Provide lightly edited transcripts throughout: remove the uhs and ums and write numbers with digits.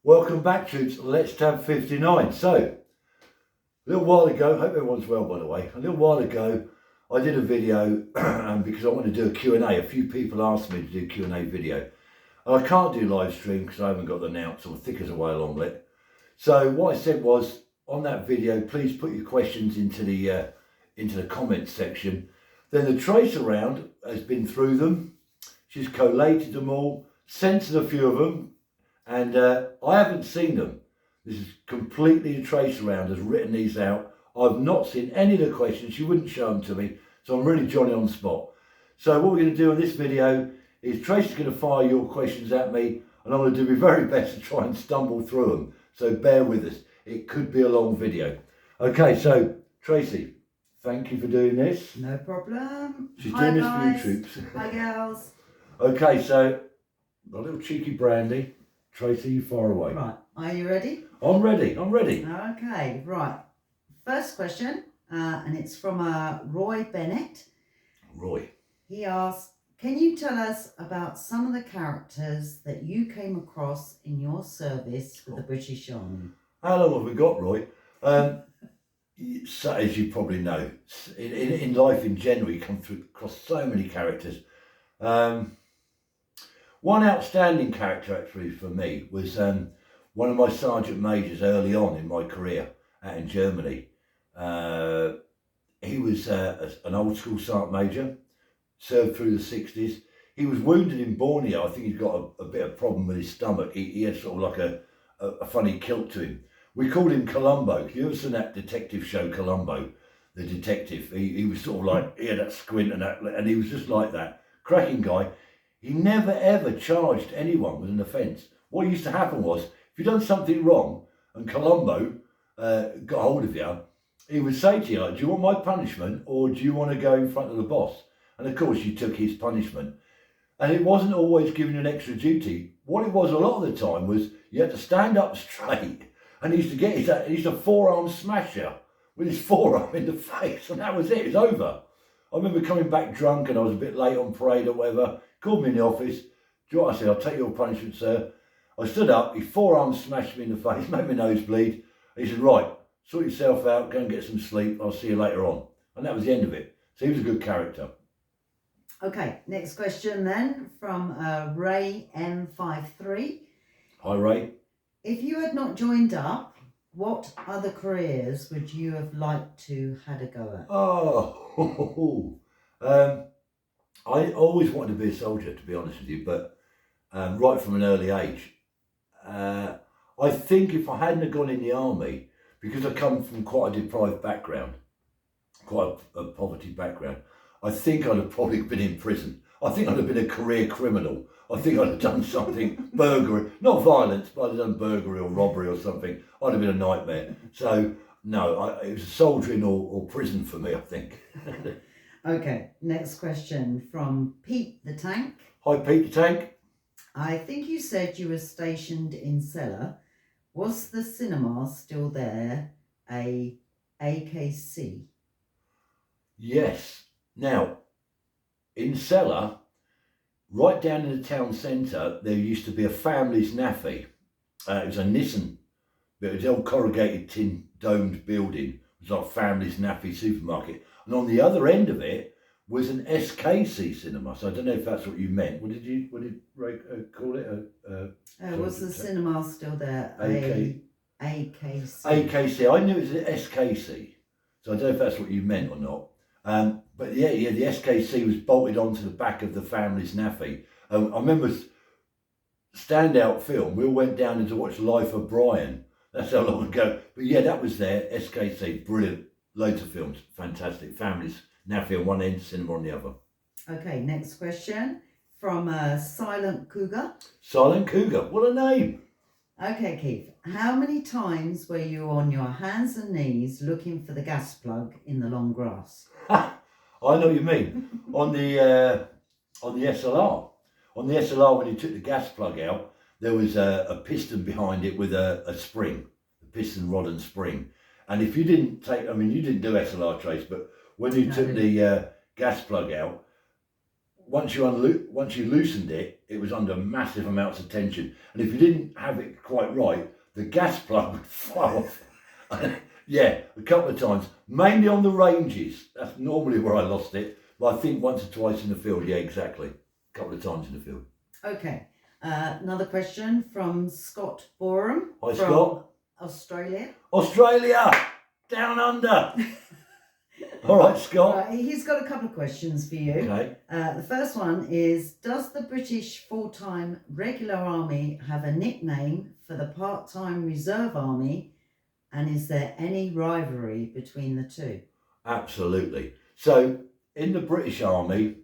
Welcome back, troops. Let's Tab 59. So, a little while ago, hope everyone's well, by the way. A little while ago, I did a video because I wanted to do a Q&A. A few people asked me to do a Q&A video. And I can't do live stream because I haven't got the notes. I'm thick as a whale omelette. So what I said was, on that video, please put your questions into the comments section. Then the trace around has been through them. She's collated them all, censored a few of them, and I haven't seen them. This is completely a trace around has written these out. I've not seen any of the questions. She wouldn't show them to me, so I'm really Johnny on the spot. So what we're going to do in this video is Tracy's going to fire your questions at me, and I'm going to do my very best to try and stumble through them. So bear with us. It could be a long video. Okay, so Tracy, thank you for doing this. No problem. She's Hi doing guys. this for you troops. Hi girls. Okay, so a little cheeky brandy. Tracy, you far away. Right, are you ready? I'm ready. Okay, right. First question, and it's from Roy Bennett. Roy. He asks, can you tell us about some of the characters that you came across in your service with the British Army? How long have we got, Roy? So, as you probably know, in life in general, you come across so many characters. One outstanding character actually for me was one of my sergeant majors early on in my career out in Germany. He was an old school sergeant major, served through the 60s. He was wounded in Borneo. I think he's got a bit of problem with his stomach. He had sort of like a funny kilt to him. We called him Columbo. You ever seen that detective show, Columbo? The detective. He was sort of like, he had that squint and he was just like that. Cracking guy. He never ever charged anyone with an offence. What used to happen was, if you'd done something wrong and Columbo got hold of you, he would say to you, like, do you want my punishment or do you want to go in front of the boss? And of course you took his punishment. And it wasn't always giving you an extra duty. What it was a lot of the time was you had to stand up straight, and he used to forearm smash you with his forearm in the face, and that was it. It was over. I remember coming back drunk and I was a bit late on parade or whatever. Called me in the office. Do you know what I said? I'll take your punishment, sir. I stood up. He forearm smashed me in the face, made my nose bleed. He said, right, sort yourself out, go and get some sleep. I'll see you later on. And that was the end of it. So he was a good character. Okay, next question then from Ray M53. Hi, Ray. If you had not joined up, what other careers would you have liked to had a go at? Oh, I always wanted to be a soldier, to be honest with you, but right from an early age. I think if I hadn't have gone in the army, because I come from quite a deprived background, quite a poverty background, I think I'd have probably been in prison. I think I'd have been a career criminal. I think I'd have done something, burglary, not violence, but I'd have done burglary or robbery or something. I'd have been a nightmare. So, no, it was soldiering or prison for me, I think. Okay, next question from Pete the Tank. Hi, Pete the Tank. I think you said you were stationed in Celle. Was the cinema still there, a AKC? Yes. Now, in Celle, right down in the town centre, there used to be a family's naffy. It was a Nissan, but it was an old corrugated tin domed building. It was like family's naffy supermarket. And on the other end of it was an SKC cinema. So I don't know if that's what you meant. What did Ray call it? Was the cinema still there? AKC. AKC. I knew it was an SKC. So I don't know if that's what you meant or not. But yeah, the SKC was bolted onto the back of the family's naffy. I remember standout film. We all went down to watch Life of Brian. That's how long ago. But yeah, that was there. SKC, brilliant. Loads of films, fantastic. Families, naffy on one end, cinema on the other. Okay, next question from Silent Cougar. Silent Cougar, what a name. Okay, Keith, how many times were you on your hands and knees looking for the gas plug in the long grass? I know what you mean. On the SLR. On the SLR, when you took the gas plug out, there was a piston behind it with a spring, a piston rod and spring. And if you didn't take, I mean, you didn't do SLR trace, but when you took the gas plug out, once you loosened it, it was under massive amounts of tension, and if you didn't have it quite right, the gas plug would flow off. Yeah, a couple of times, mainly on the ranges. That's normally where I lost it, but I think once or twice in the field. Yeah, exactly, a couple of times in the field. Okay. Another question from Scott Borum. Hi, from Scott. Australia. Australia, down under. All right, Scott. Right, he's got a couple of questions for you. Okay. The first one is, does the British full-time regular army have a nickname for the part-time reserve army, and is there any rivalry between the two? Absolutely. So in the British Army,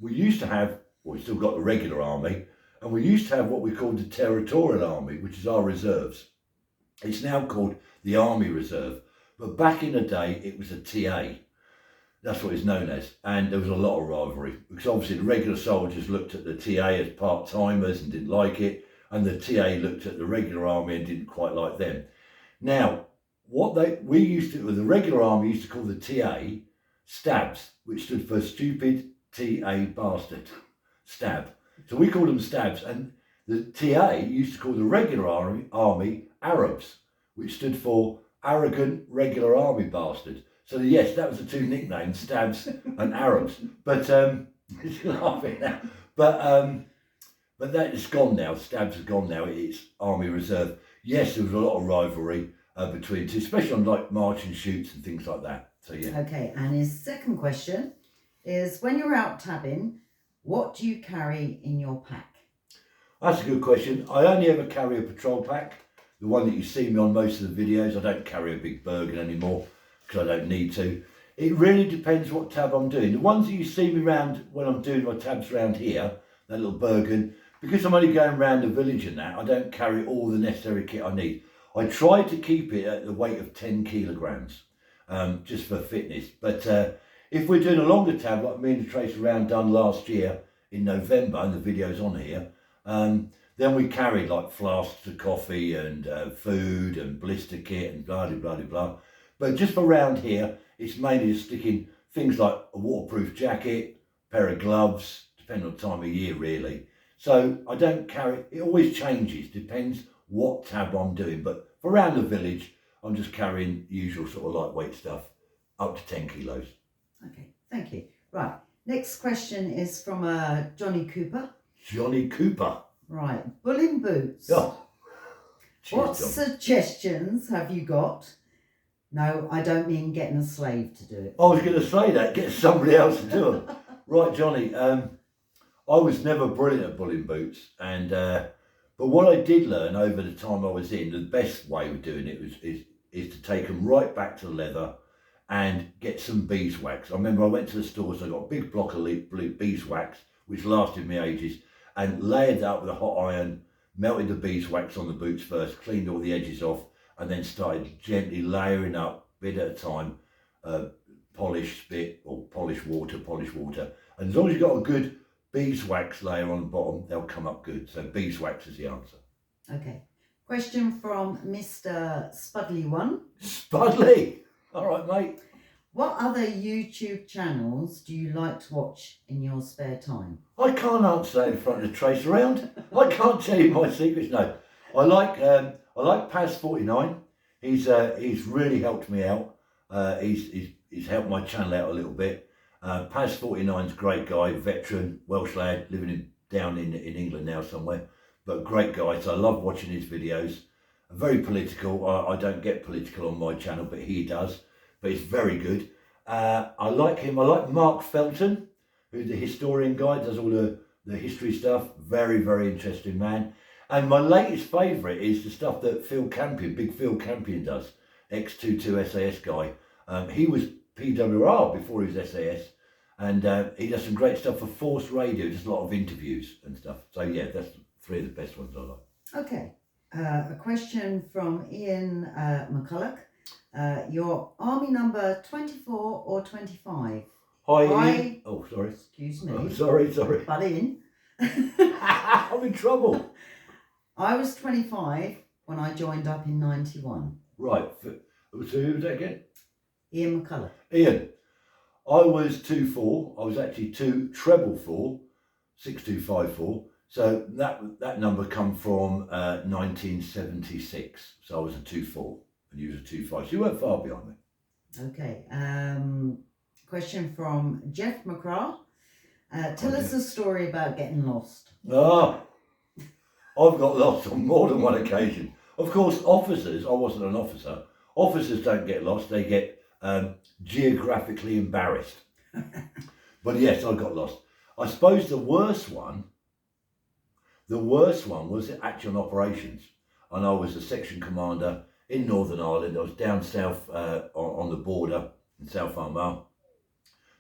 we used to have, well, we still got the regular army, and we used to have what we called the Territorial Army, which is our reserves. It's now called the Army Reserve, but back in the day it was a TA. That's what it's known as, and there was a lot of rivalry because obviously the regular soldiers looked at the TA as part-timers and didn't like it, and the TA looked at the regular army and didn't quite like them. Now, we used to, the regular army used to call the TA stabs, which stood for stupid TA bastard, stab. So we called them stabs, and the TA used to call the regular army Arabs, which stood for arrogant regular army bastard. So yes, that was the two nicknames, stabs and Arabs. But it's laughing now. But that is gone now. Stabs is gone now. It's Army Reserve. Yes, there was a lot of rivalry between two, especially on like march and shoots and things like that. So yeah. Okay, and his second question is, when you're out tabbing, what do you carry in your pack? That's a good question. I only ever carry a patrol pack, the one that you see me on most of the videos. I don't carry a big Bergen anymore because I don't need to. It really depends what tab I'm doing. The ones that you see me around when I'm doing my tabs around here, that little Bergen, because I'm only going around the village and that, I don't carry all the necessary kit I need. I try to keep it at the weight of 10 kilograms, just for fitness. But if we're doing a longer tab, like me and the Trace Round done last year in November, and the video's on here, then we carried like flasks of coffee and food and blister kit and blah, blah, blah, blah. But just for around here, it's mainly just sticking things like a waterproof jacket, a pair of gloves, depending on the time of year really. So I don't carry, it always changes, depends what tab I'm doing. But for around the village, I'm just carrying usual sort of lightweight stuff, up to 10 kilos. Okay, thank you. Right, next question is from Johnny Cooper. Johnny Cooper. Right, bulling boots. Oh. Cheers, what John. suggestions have you got? No, I don't mean getting a slave to do it. I was going to say that, get somebody else to do them. Right, Johnny, I was never brilliant at bulling boots, and but what I did learn over the time I was in, the best way of doing it is to take them right back to the leather and get some beeswax. I remember I went to the store, so I got a big block of beeswax, which lasted me ages, and layered that up with a hot iron, melted the beeswax on the boots first, cleaned all the edges off, and then started gently layering up, bit at a time, polish spit or polish water. And as long as you've got a good beeswax layer on the bottom, they'll come up good. So beeswax is the answer. Okay. Question from Mr. Spudley1. Spudley! All right, mate. What other YouTube channels do you like to watch in your spare time? I can't answer that in front of the Trace Round. I can't tell you my secrets. No, I like Paz49. He's really helped me out. He's helped my channel out a little bit. Paz49's a great guy, veteran, Welsh lad, living down in England now somewhere, but great guy. So I love watching his videos. Very political. I don't get political on my channel, but he does. But it's very good. I like him. I like Mark Felton, who's the historian guy, does all the history stuff. Very, very interesting man. And my latest favourite is the stuff that Big Phil Campion does, X22 SAS guy. He was PWR before he was SAS, and he does some great stuff for Force Radio, just a lot of interviews and stuff. So yeah, that's three of the best ones I like. Okay, a question from Ian McCulloch. Your army number 24 or 25? Hi Ian. Oh, sorry. Excuse me. Oh, sorry. Butt in. I'm in trouble. I was 25 when I joined up in 91. Right. So who was that again? Ian McCulloch. Ian. I was 2-4. I was actually 2-4, 6254. So that number come from 1976. So I was a 2-4 and you was a 2-5. So you weren't far behind me. Okay. Question from Jeff McCraw. Tell us a story about getting lost. Ah, I've got lost on more than one occasion. Of course, officers, I wasn't an officer, officers don't get lost, they get geographically embarrassed. But yes, I got lost. I suppose the worst one was actually on operations. And I was a section commander in Northern Ireland. I was down south on the border in South Armagh,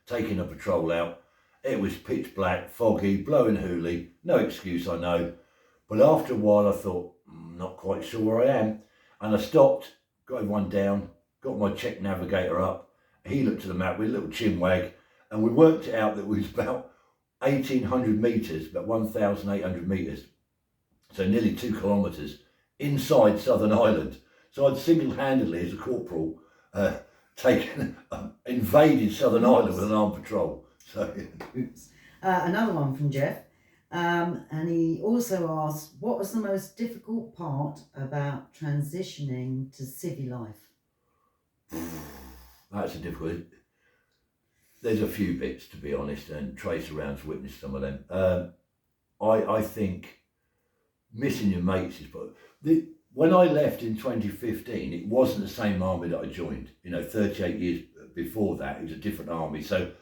taking a patrol out. It was pitch black, foggy, blowing hooly, no excuse, I know. But after a while I thought, not quite sure where I am. And I stopped, got everyone down, got my Czech navigator up. He looked at the map with a little chin wag, and we worked it out that we was about 1,800 metres, about 1,800 metres. So nearly 2 kilometres inside Southern Ireland. So I'd single-handedly, as a corporal, invaded Southern Ireland with an armed patrol. So, Oops. Another one from Jeff. And he also asked, what was the most difficult part about transitioning to civvy life? That's a difficult. There's a few bits, to be honest, and Trace around's witnessed some of them. I think missing your mates is. When I left in 2015, it wasn't the same army that I joined. 38 years before that, it was a different army. So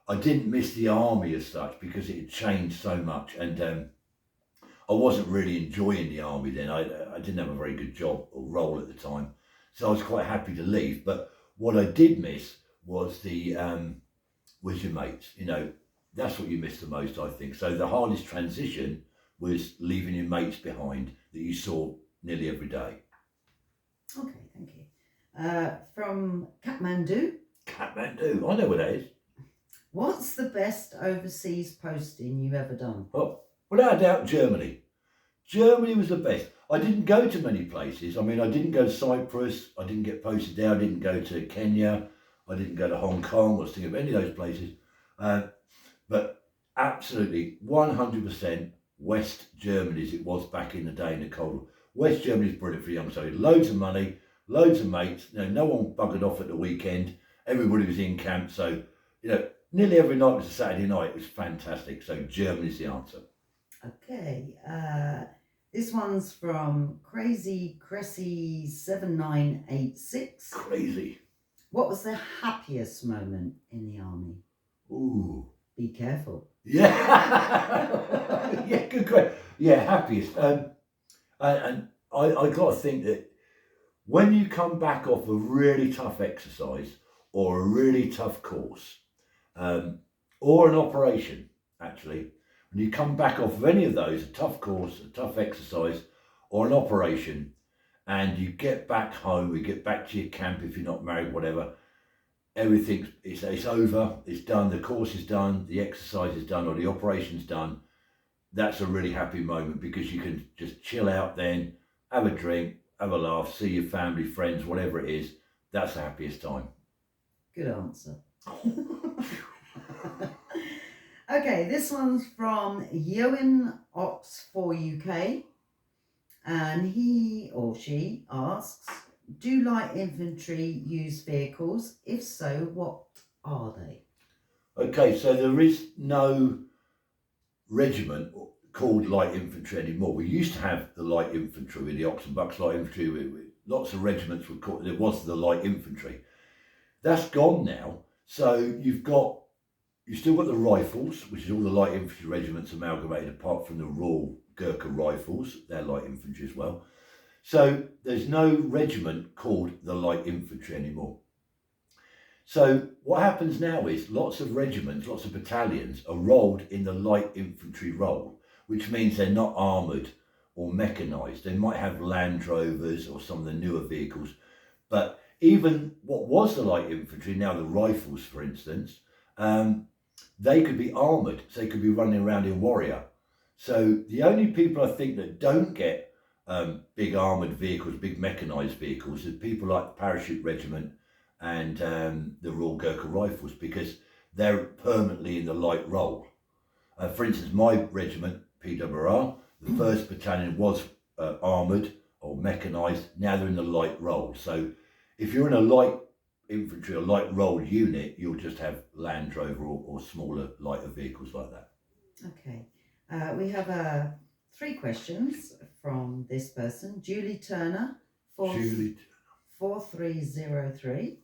I didn't miss the army as such because it had changed so much, and I wasn't really enjoying the army then. I didn't have a very good job or role at the time, so I was quite happy to leave. But what I did miss was was your mates. That's what you miss the most, I think. So the hardest transition was leaving your mates behind that you saw nearly every day. Okay, thank you. From Kathmandu. Kathmandu, I know where that is. What's the best overseas posting you've ever done? Oh, without a doubt, Germany. Germany was the best. I didn't go to many places. I mean, I didn't go to Cyprus. I didn't get posted there. I didn't go to Kenya. I didn't go to Hong Kong. I was thinking of any of those places. But absolutely, 100% West Germany as it was back in the day in the Cold War. West Germany is brilliant for young soldiers. Loads of money, loads of mates. No one buggered off at the weekend. Everybody was in camp. So, nearly every night was a Saturday night. It was fantastic. So Germany's the answer. Okay. This one's from Crazy Cressy 7986. Crazy. What was the happiest moment in the army? Ooh. Be careful. Yeah. Yeah, good question. Yeah, happiest. And I got to think that when you come back off a really tough exercise or a really tough course, or an operation, actually, when you come back off of any of those, a tough course, a tough exercise, or an operation, and you get back home, you get back to your camp if you're not married, whatever, everything, it's over, it's done, the course is done, the exercise is done, or the operation's done. That's a really happy moment because you can just chill out then, have a drink, have a laugh, see your family, friends, whatever it is. That's the happiest time. Good answer. Okay, this one's from Yoan Ox for UK, and he or she asks, do light infantry use vehicles? If so, what are they? Okay, so there is no regiment called light infantry anymore. We used to have the light infantry with the Ox and Bucks light infantry. Lots of regiments were called, there was the light infantry. That's gone now. So you've still got the rifles, which is all the light infantry regiments amalgamated, apart from the Royal Gurkha Rifles, they're light infantry as well. So there's no regiment called the light infantry anymore. So what happens now is lots of regiments, lots of battalions are rolled in the light infantry role, which means they're not armoured or mechanised. They might have Land Rovers or some of the newer vehicles, but even what was the light infantry, now the rifles, for instance, they could be armoured, so they could be running around in warrior. So the only people I think that don't get big armoured vehicles, big mechanised vehicles, are people like the Parachute Regiment and the Royal Gurkha Rifles, because they're permanently in the light role. For instance, my regiment, PWR, the 1st Battalion was armoured or mechanised. Now they're in the light role. So if you're in a light infantry or light role unit, you'll just have Land Rover or smaller, lighter vehicles like that. Okay. We have 3 questions from this person, Julie Turner, 4303.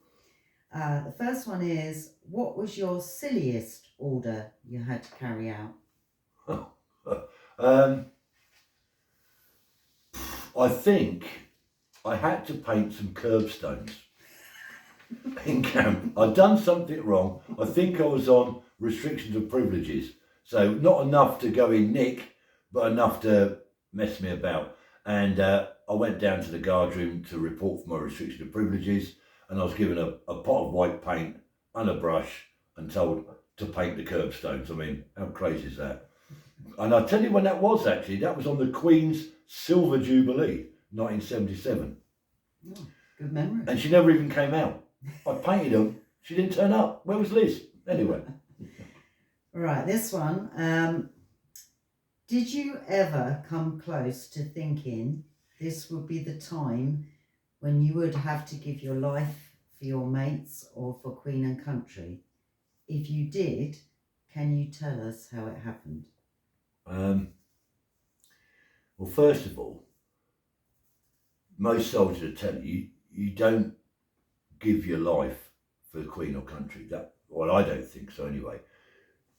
The first one is, what was your silliest order you had to carry out? I think I had to paint some curbstones in camp. I'd done something wrong. I think I was on restrictions of privileges. So not enough to go in nick, but enough to mess me about. And I went down to the guard room to report for my restriction of privileges, and I was given a pot of white paint and a brush and told to paint the curbstones. I mean, how crazy is that? And I'll tell you when that was actually. That was on the Queen's Silver Jubilee, 1977. Oh, good memory. And she never even came out. I painted them. She didn't turn up. Where was Liz? Anyway. Right, this one. Did you ever come close to thinking this would be the time when you would have to give your life for your mates or for Queen and country? If you did, can you tell us how it happened? Well, first of all, most soldiers will tell you, you don't give your life for the Queen or country. Well, I don't think so anyway.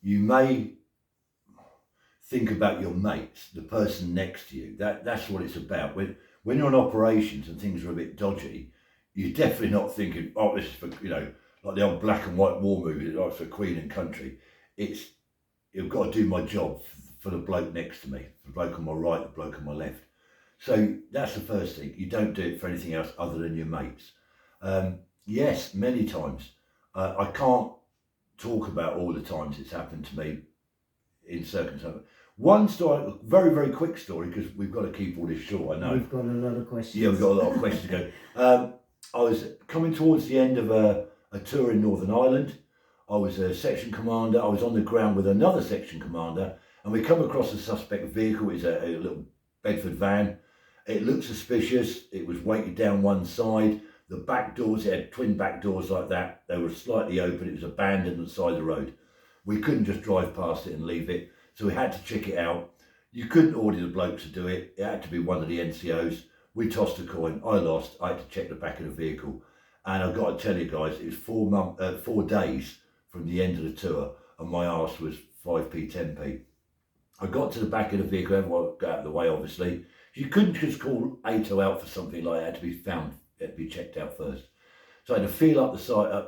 You may think about your mates, the person next to you. That's what it's about. When you're on operations and things are a bit dodgy, you're definitely not thinking, oh, this is for, like the old black and white war movie, oh, it's for Queen and country. It's, you've got to do my job for the bloke next to me, the bloke on my right, the bloke on my left. So that's the first thing. You don't do it for anything else other than your mates. Yes, many times. I can't talk about all the times it's happened to me in circumstances. One story, very, very quick story, because we've got to keep all this short, I know. We've got a lot of questions. Yeah, we've got a lot of questions to go. I was coming towards the end of a tour in Northern Ireland. I was a section commander. I was on the ground with another section commander, and we come across a suspect vehicle. It's a little Bedford van. It looked suspicious. It was weighted down one side. The back doors, it had twin back doors like that. They were slightly open. It was abandoned on the side of the road. We couldn't just drive past it and leave it, so we had to check it out. You couldn't order the blokes to do it. It had to be one of the NCOs. We tossed a coin. I lost. I had to check the back of the vehicle. And I've got to tell you guys, it was 4 days from the end of the tour, and my arse was 5p, 10p. I got to the back of the vehicle, everyone got out of the way, obviously. You couldn't just call ATO out for something like that. It had to be found, it had to be checked out first. So I had to feel up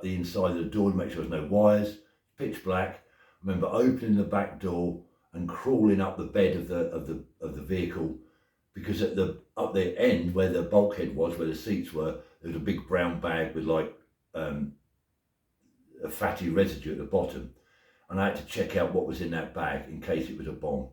the inside of the door to make sure there's no wires, pitch black. I remember opening the back door and crawling up the bed of the vehicle, because at up the end where the bulkhead was, where the seats were, there was a big brown bag with like a fatty residue at the bottom, and I had to check out what was in that bag in case it was a bomb.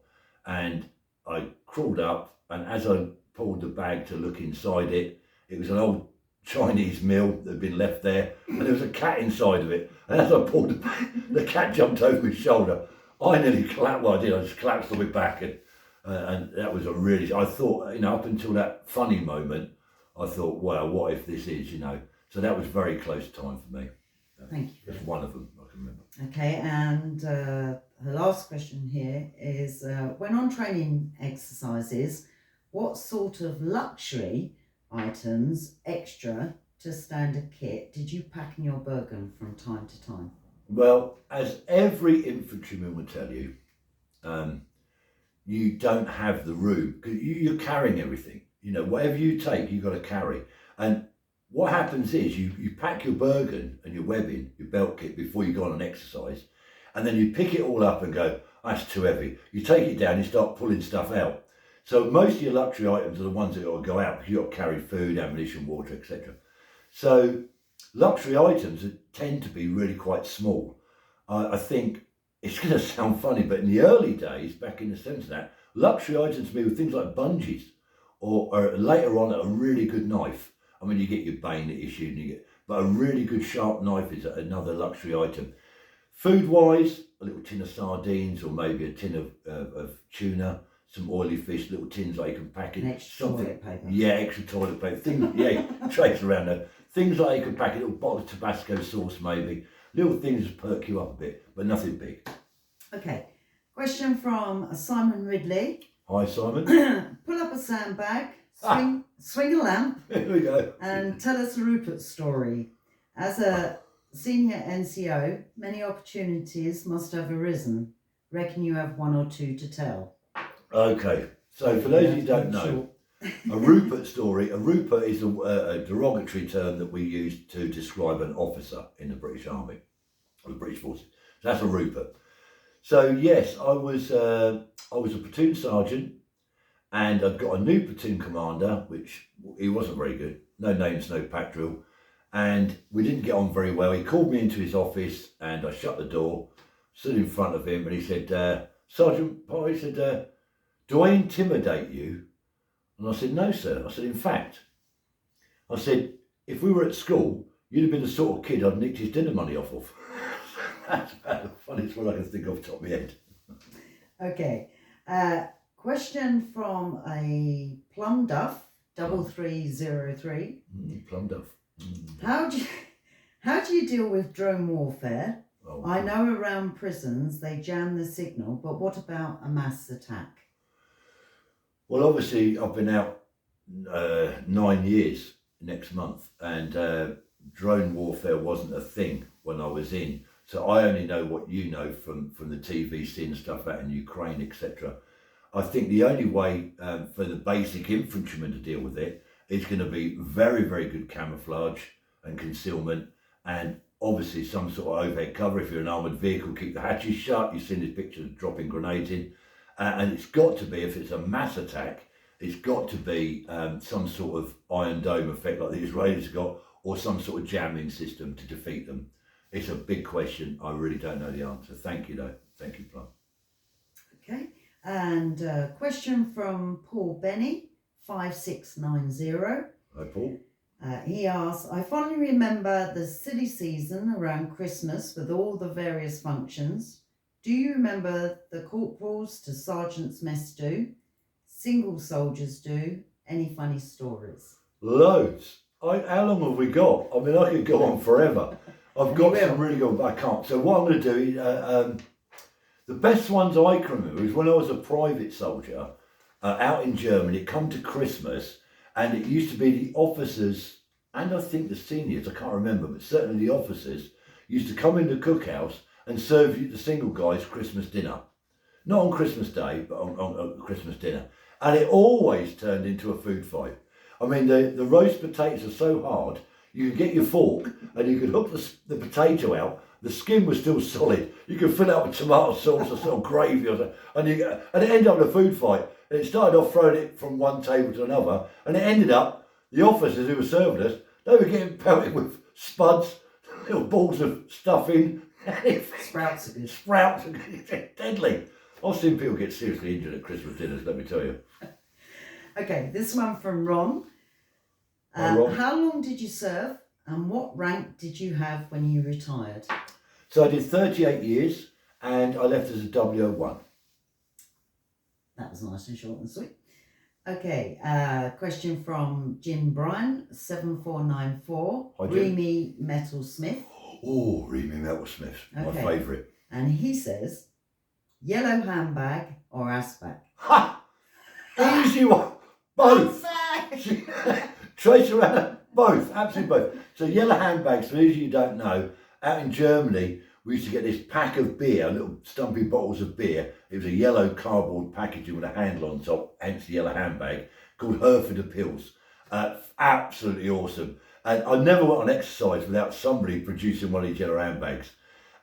And I crawled up, and as I pulled the bag to look inside it, it was an old Chinese meal that had been left there, and there was a cat inside of it. And as I pulled the bag, the cat jumped over my shoulder. I nearly collapsed. Well, I did. I just collapsed on my back, and that was I thought, up until that funny moment, I thought, wow, what if this is, So that was very close time for me. Thank you. That's one of them I can remember. Okay, and her last question here is, when on training exercises, what sort of luxury items extra to standard kit did you pack in your Bergen from time to time? Well, as every infantryman would tell you, you don't have the room, because you're carrying everything. Whatever you take, you've got to carry. And what happens is you pack your Bergen and your webbing, your belt kit, before you go on an exercise, and then you pick it all up and go, that's too heavy. You take it down, you start pulling stuff out. So most of your luxury items are the ones that got to go out, because you've got to carry food, ammunition, water, etc. So luxury items tend to be really quite small. I think it's going to sound funny, but in the early days, back in the 70s, luxury items to me were things like bungees, or later on a really good knife. I mean, you get your bayonet issued, but a really good sharp knife is another luxury item. Food-wise, a little tin of sardines or maybe a tin of tuna, some oily fish, little tins like you can pack it. And extra toilet paper. Yeah, extra toilet paper. Things, yeah, trays around there. Things like you can pack a little bottle of Tabasco sauce maybe. Little things that perk you up a bit, but nothing big. Okay. Question from Simon Ridley. Hi, Simon. Pull up a sandbag, swing a lamp, Here we go. and tell us a Rupert story. As a senior NCO, many opportunities must have arisen. Reckon you have one or two to tell. Okay, so for those of you who don't know, a Rupert story, a Rupert is a derogatory term that we use to describe an officer in the British Army, or the British Forces. So that's a Rupert. So yes, I was a platoon sergeant, and I'd got a new platoon commander, which he wasn't very good. No names, no pack drill. And we didn't get on very well. He called me into his office and I shut the door, stood in front of him, and he said, Sergeant Pye, he said, do I intimidate you? And I said, no, sir. I said, in fact, I said, if we were at school, you'd have been the sort of kid I'd nicked his dinner money off of. That's about the funniest one I can think of off the top of my head. Okay. Question from a Plum Duff, 3303. Plum Duff. How do you deal with drone warfare? Oh, I know around prisons they jam the signal, but what about a mass attack? Well, obviously, I've been out 9 years next month, and drone warfare wasn't a thing when I was in. So I only know what you know from the TV, seeing stuff out in Ukraine, etc. I think the only way for the basic infantryman to deal with it is going to be very, very good camouflage and concealment, and obviously some sort of overhead cover. If you're an armoured vehicle, keep the hatches shut. You've seen these pictures of dropping grenades in. And it's got to be, if it's a mass attack, it's got to be some sort of Iron Dome effect like the Israelis got, or some sort of jamming system to defeat them. It's a big question. I really don't know the answer. Thank you, though. Thank you, Plum. Okay. And question from Paul Benny, 5690. Hi, Paul. He asks, I fondly remember the silly season around Christmas with all the various functions. Do you remember the corporals to sergeant's mess do? Single soldiers do? Any funny stories? Loads. How long have we got? I mean, I could go on forever. I've got some really good, but I can't. So what I'm going to do is, the best ones I can remember is when I was a private soldier out in Germany. It come to Christmas, and it used to be the officers, and I think the seniors, I can't remember, but certainly the officers used to come in the cookhouse and serve you, the single guys, Christmas dinner. Not on Christmas Day, but on Christmas dinner. And it always turned into a food fight. I mean, the roast potatoes are so hard, you could get your fork and you could hook the potato out. The skin was still solid. You could fill it up with tomato sauce or some gravy or something. And it ended up in a food fight. And it started off throwing it from one table to another. And it ended up, the officers who were serving us, they were getting pelted with spuds, little balls of stuffing. Sprouts are good. Sprouts are deadly. I've seen people get seriously injured at Christmas dinners, let me tell you. Okay, this one from Ron. Ron. How long did you serve and what rank did you have when you retired? So I did 38 years and I left as a W01. That was nice and short and sweet. Okay, question from Jim Bryan, 7494. Hi, Jim. Remy Metal Smith. Oh, Remy Metalsmith, my favourite. And he says, yellow handbag or assback? Ha! Easy one. Both. Trace around both, absolutely both. So yellow handbags, for those of you who don't know, out in Germany, we used to get this pack of beer, little stumpy bottles of beer. It was a yellow cardboard packaging with a handle on top, hence the yellow handbag, called Hereford Pills. Absolutely awesome. And I never went on exercise without somebody producing one of these yellow handbags.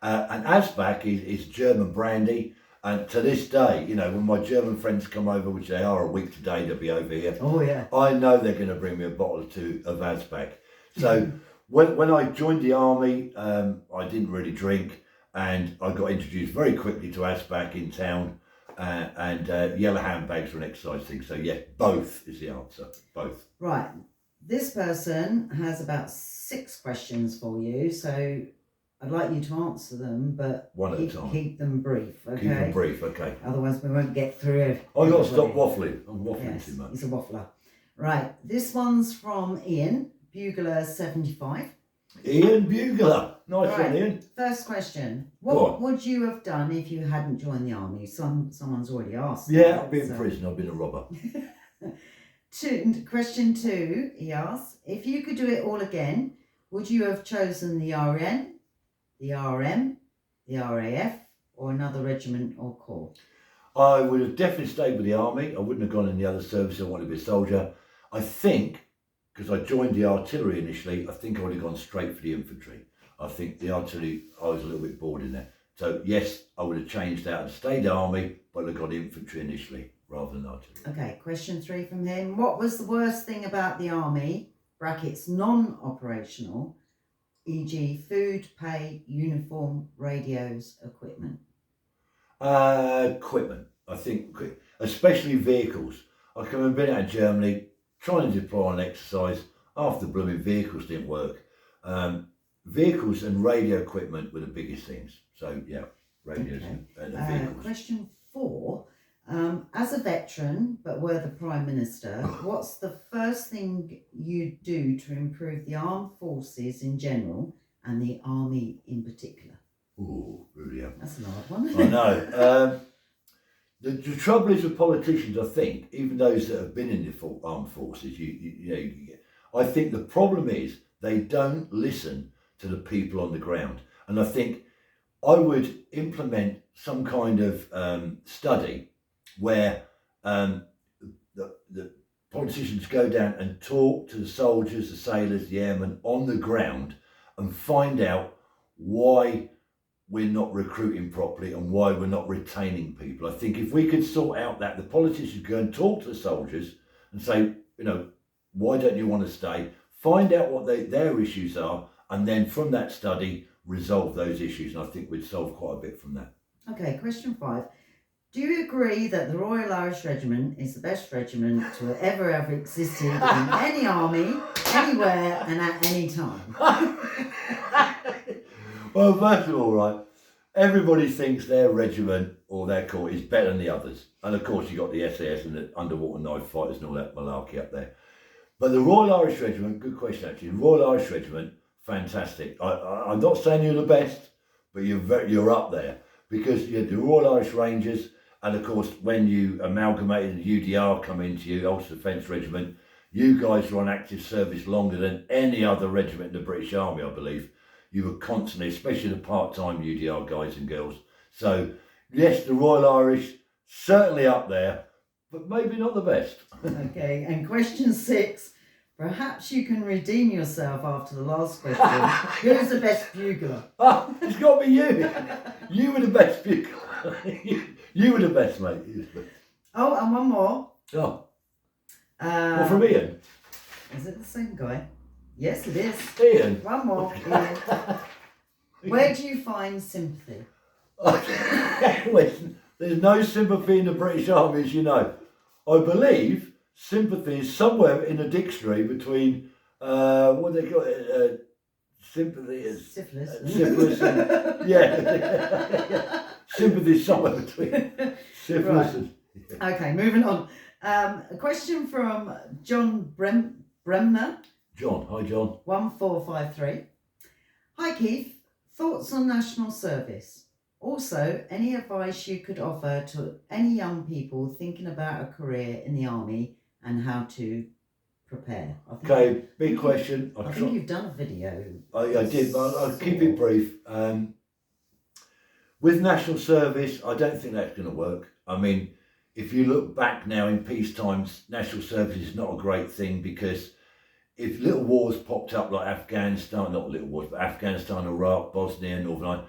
And Asbach is German brandy. And to this day, you know, when my German friends come over, which they are a week today, they'll be over here. Oh, yeah. I know they're going to bring me a bottle or two of Asbach. So when I joined the army, I didn't really drink. And I got introduced very quickly to Asbach in town. And yellow handbags were an exercise thing. So, yeah, both is the answer. Both. Right. This person has about 6 questions for you. So I'd like you to answer them, but One at a time. keep them brief, okay? Keep them brief, okay. Otherwise we won't get through it. I've got to stop waffling. I'm waffling Yes, too much. he's a waffler. Right, this one's from Ian, Bugler 75. Ian Bugler. Nice Right. one, Ian. First question. Go What on. would you have done if you hadn't joined the army? Someone's already asked. Yeah, that, I've been in so- prison. I've been a robber. Question 2, he asks, if you could do it all again, would you have chosen the RN, the RM, the RAF, or another regiment or corps? I would have definitely stayed with the army. I wouldn't have gone in the other service. I wanted to be a soldier. I think, because I joined the artillery initially, I think I would have gone straight for the infantry. I think the artillery, I was a little bit bored in there. So yes, I would have changed out and stayed army, but I'd have got infantry initially rather than artillery. Okay, question 3 from him. What was the worst thing about the army, brackets non-operational, e.g. food, pay, uniform, radios, equipment? Equipment. I think, especially vehicles. I can remember being out of Germany, trying to deploy an exercise, half the blooming vehicles didn't work. Vehicles and radio equipment were the biggest things. So yeah, radios and vehicles. Question 4. As a veteran, but were the Prime Minister, what's the first thing you do to improve the armed forces in general and the army in particular? Ooh, really? Yeah. That's an odd one. I know. The trouble is with politicians, I think, even those that have been in the armed forces, I think the problem is they don't listen to the people on the ground. And I think I would implement some kind of study where the politicians go down and talk to the soldiers, the sailors, the airmen on the ground and find out why we're not recruiting properly and why we're not retaining people. I think if we could sort out that, the politicians go and talk to the soldiers and say, why don't you want to stay? Find out what their issues are, and then from that study, resolve those issues. And I think we'd solve quite a bit from that. Okay, question 5. Do you agree that the Royal Irish Regiment is the best regiment to have ever existed in any army, anywhere and at any time? Well, first of all, right, everybody thinks their regiment or their corps is better than the others. And of course, you've got the SAS and the underwater knife fighters and all that malarkey up there. But the Royal Irish Regiment, good question actually, the Royal Irish Regiment, fantastic. I'm not saying you're the best, but you're up there. Because you had the Royal Irish Rangers, and of course, when you amalgamated the UDR come into you, Ulster Defence Regiment, you guys were on active service longer than any other regiment in the British Army, I believe. You were constantly, especially the part-time UDR guys and girls. So, yes, the Royal Irish, certainly up there, but maybe not the best. Okay, and question 6. Perhaps you can redeem yourself after the last question. Who's the best bugler? It's got to be you. You were the best bugler. You were the best, mate. Oh, and one more. Oh, well, from Ian. Is it the same guy? Yes, it is. Ian. One more. Ian. Where do you find sympathy? Listen, there's no sympathy in the British Army, as you know. I believe sympathy is somewhere in a dictionary between what they call it, sympathy is syphilis and, yeah. Sympathy is somewhere between syphilis and... Okay, moving on. A question from John Bremner. John, hi John. 1453. Hi Keith, thoughts on national service? Also, any advice you could offer to any young people thinking about a career in the army and how to prepare? Okay, big question. I think you've done a video. I did, but I'll keep it brief. With national service, I don't think that's going to work. I mean, if you look back now in peace times, national service is not a great thing, because if little wars popped up like Afghanistan, not little wars, but Afghanistan, Iraq, Bosnia, Northern Ireland,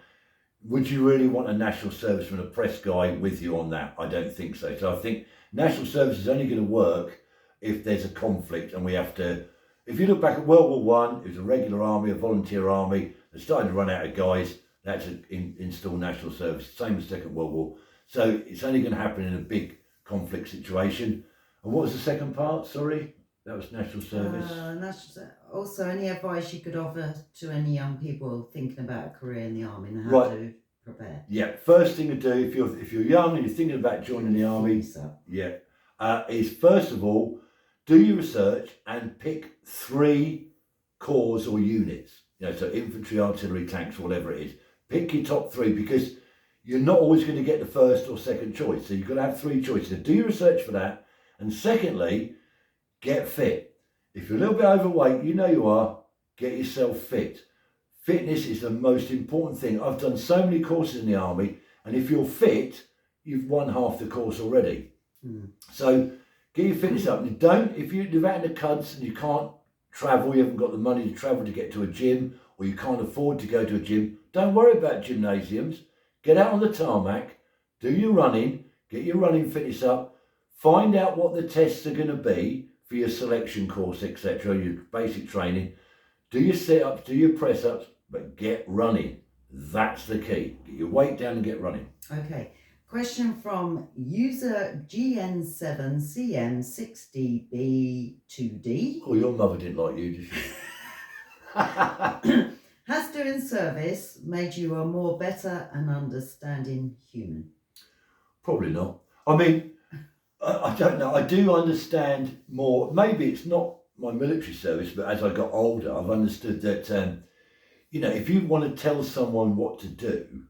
would you really want a national service from a press guy with you on that? I don't think so. So I think national service is only going to work if there's a conflict and we have to... If you look back at World War One, it was a regular army, a volunteer army. They started to run out of guys. They had to install national service. Same as Second World War. So it's only going to happen in a big conflict situation. And what was the second part? Sorry? That was national service. Also, any advice you could offer to any young people thinking about a career in the army and how Right. to prepare? Yeah, first thing to do if you're young and you're thinking about joining the army, is first of all do your research and pick 3 corps or units. You know, so infantry, artillery, tanks, whatever it is. Pick your top 3 because you're not always going to get the first or second choice. So you've got to have 3 choices. So do your research for that. And secondly, get fit. If you're a little bit overweight, you know you are, get yourself fit. Fitness is the most important thing. I've done so many courses in the army, and if you're fit, you've won half the course already. So get your fitness up. And if you're out in the cuds and you can't travel, you haven't got the money to travel to get to a gym, or you can't afford to go to a gym, don't worry about gymnasiums. Get out on the tarmac, do your running, get your running fitness up, find out what the tests are going to be for your selection course, etc., your basic training. Do your sit-ups, do your press-ups, but get running. That's the key. Get your weight down and get running. Okay. Question from user GN7CM60B2D. Oh, your mother didn't like you, did she? Has doing service made you a more better and understanding human? Probably not. I mean, I don't know. I do understand more. Maybe it's not my military service, but as I got older, I've understood that, if you want to tell someone what to do,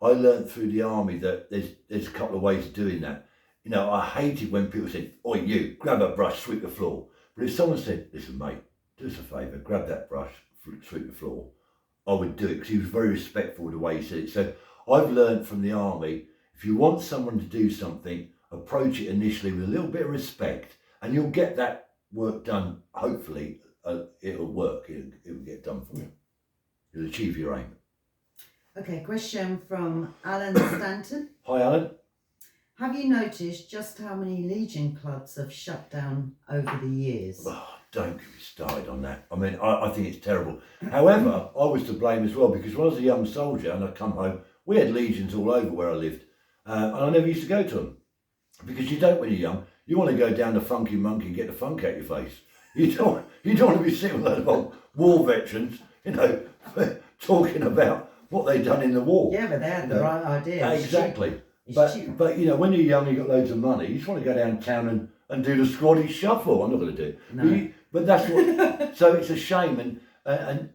I learned through the army that there's a couple of ways of doing that. You know, I hated when people said, "Oi, you, grab a brush, sweep the floor." But if someone said, "Listen, mate, do us a favour, grab that brush, sweep the floor," I would do it because he was very respectful of the way he said it. So I've learned from the army, if you want someone to do something, approach it initially with a little bit of respect, and you'll get that work done. Hopefully, it'll work. It'll get done for you. You'll achieve your aim. Okay, question from Alan Stanton. Hi, Alan. Have you noticed just how many Legion clubs have shut down over the years? Oh, don't get me started on that. I mean, I think it's terrible. However, I was to blame as well because when I was a young soldier and I come home, we had Legions all over where I lived, and I never used to go to them because you don't when you're young. You want to go down to Funky Monkey and get the funk out your face. You don't want to be sitting with old war veterans, talking about what they'd done in the war. Yeah, but they had the right idea. Exactly. But when you're young, you've got loads of money. You just want to go downtown and do the squaddy shuffle. I'm not going to do it. No. But that's what. So it's a shame, and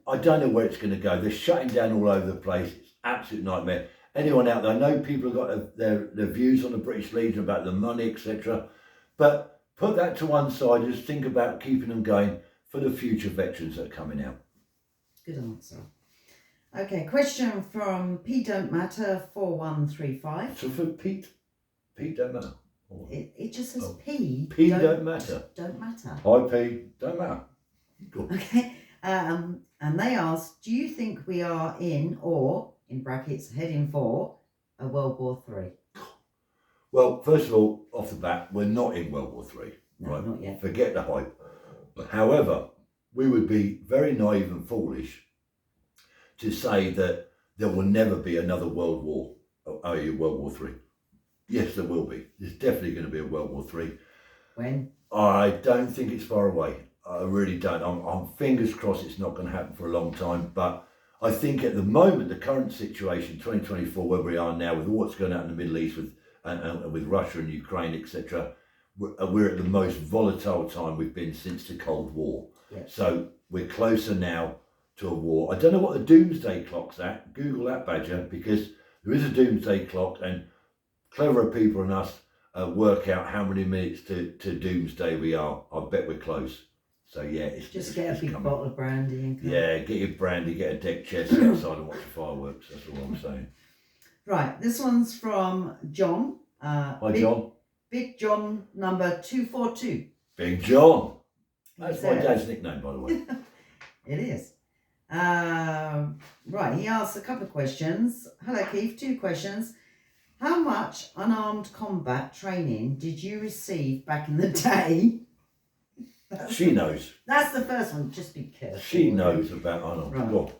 I don't know where it's going to go. They're shutting down all over the place. It's an absolute nightmare. Anyone out there? I know people have got their views on the British Legion about the money, etc. But put that to one side and just think about keeping them going for the future veterans that are coming out. Good answer. Okay, question from P Don't Matter 4135. So for Pete don't matter. It just says P. P don't matter. Don't matter. Hi P, don't matter. Cool. Okay, and they ask, do you think we are in, or in brackets, heading for a World War III? Well, first of all, off the bat, we're not in World War III. No, right? not yet. Forget the hype. However, we would be very naive and foolish to say that there will never be another World War, i.e. World War III. Yes, there will be. There's definitely going to be a World War III. When? I don't think it's far away. I really don't. I'm fingers crossed it's not going to happen for a long time. But I think at the moment, the current situation, 2024, where we are now, with what's going on in the Middle East, with Russia and Ukraine, etc., we're at the most volatile time we've been since the Cold War. Yeah. So we're closer now to a war. I don't know what the doomsday clock's at. Google that, Badger, because there is a doomsday clock, and cleverer people than us work out how many minutes to doomsday we are. I bet we're close. So yeah, Get a big bottle of brandy and come. Yeah, get your brandy, get a deck chair, sit outside and watch the fireworks. That's all I'm saying. Right, this one's from John. Hi, John. Big John number 242. Big John. That's my dad's nickname, by the way. It is. Right, he asks a couple of questions. Hello, Keith. 2 questions. How much unarmed combat training did you receive back in the day? She knows. That's the first one. Just be careful. She knows about unarmed. Right. Go on.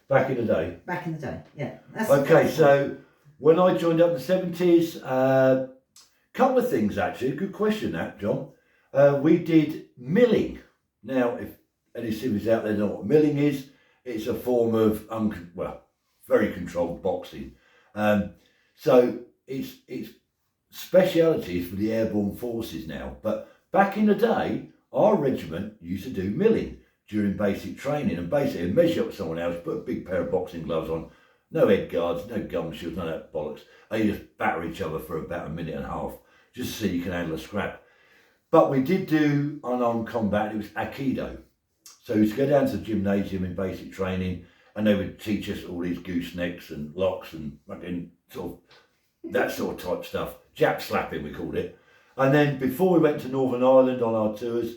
Back in the day. Back in the day, yeah. That's Okay, so when I joined up in the 70s, couple of things actually. Good question, that, John. We did milling. Now, if any civvies out there know what milling is, it's a form of very controlled boxing. So it's specialities for the airborne forces now. But back in the day, our regiment used to do milling during basic training, and basically measure up with someone else, put a big pair of boxing gloves on, no head guards, no gum shields, none of that bollocks, and you just batter each other for about a minute and a half, just so you can handle a scrap. But we did do unarmed combat, it was Aikido. So we used to go down to the gymnasium in basic training, and they would teach us all these goosenecks and locks and fucking sort of that sort of type stuff. Jap slapping, we called it. And then before we went to Northern Ireland on our tours,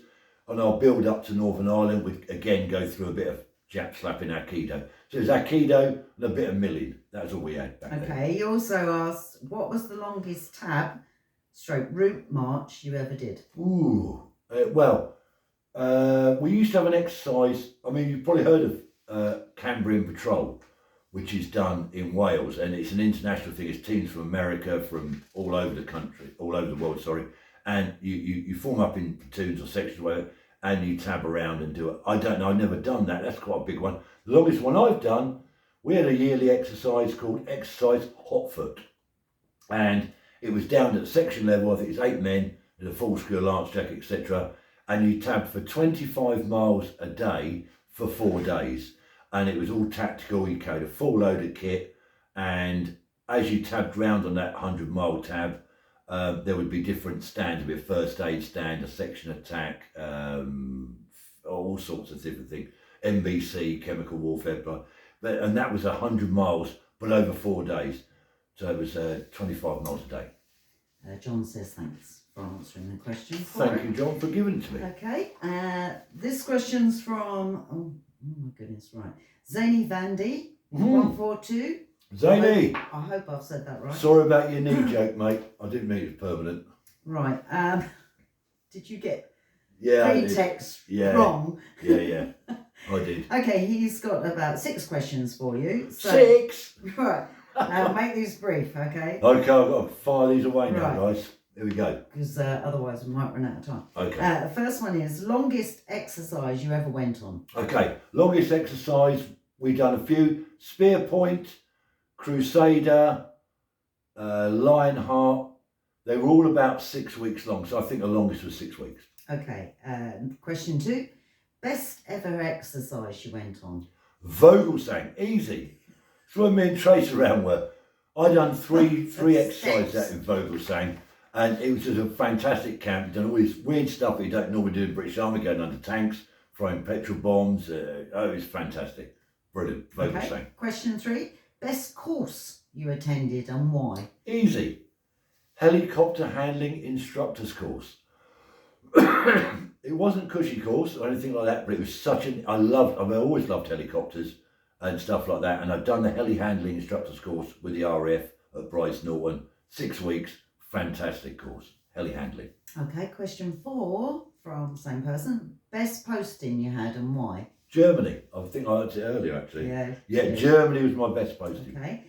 on our build up to Northern Ireland, we'd again go through a bit of Jap slapping Aikido. So it was Aikido and a bit of milling. That was all we had back then. Okay, you also asked, what was the longest route march you ever did? Ooh, we used to have an exercise. I mean, you've probably heard of Cambrian Patrol, which is done in Wales, and it's an international thing. It's teams from America, from all over the country, all over the world, sorry. And you form up in platoons or sections, or whatever, and you tab around and do it. I don't know, I've never done that. That's quite a big one. The longest one I've done, we had a yearly exercise called Exercise Hotfoot. And it was down at section level. I think it's 8 men in a full screw lance jacket, etc. And you tabbed for 25 miles a day for 4 days. And it was all tactical. You carried a full load of kit. And as you tabbed round on that 100-mile tab, there would be different stands. There'd be a first aid stand, a section attack, all sorts of different things. MBC, chemical warfare. And that was 100 miles, but over 4 days. So it was 25 miles a day. John says thanks for answering the question. Thank you, John, for giving it to me. Okay, this question's from, oh my goodness, right. Zany Vandy, 142. Zany! I hope I've said that right. Sorry about your knee joke, mate. I didn't mean it was permanent. Right, did you get texts wrong? Yeah, I did. Okay, he's got about 6 questions for you. So, 6? Right. Make these brief, okay? Okay, I've got to fire these away now, guys. Here we go. Because otherwise we might run out of time. Okay. The first one is longest exercise you ever went on. Okay, longest exercise, we've done a few. Spear Point, Crusader, Lionheart. They were all about 6 weeks long, so I think the longest was 6 weeks. Okay, question 2. Best ever exercise you went on? Vogelsang, easy. It's when me and Trace around were. I done three exercises out in Vogelsang, and it was just a fantastic camp. You've done all this weird stuff that you don't normally do in the British Army, going under tanks, throwing petrol bombs. It was fantastic. Brilliant. Vogelsang. Okay. Question 3. Best course you attended and why? Easy. Helicopter handling instructors course. It wasn't a cushy course or anything like that, but it was I've always loved helicopters and stuff like that, and I've done the heli handling instructors course with the RAF at Bryce Norton. 6 weeks, fantastic course, heli handling. Okay, question 4 from the same person. Best posting you had and why? Germany. I think I answered it earlier, actually. Yeah, Germany was my best posting. Okay.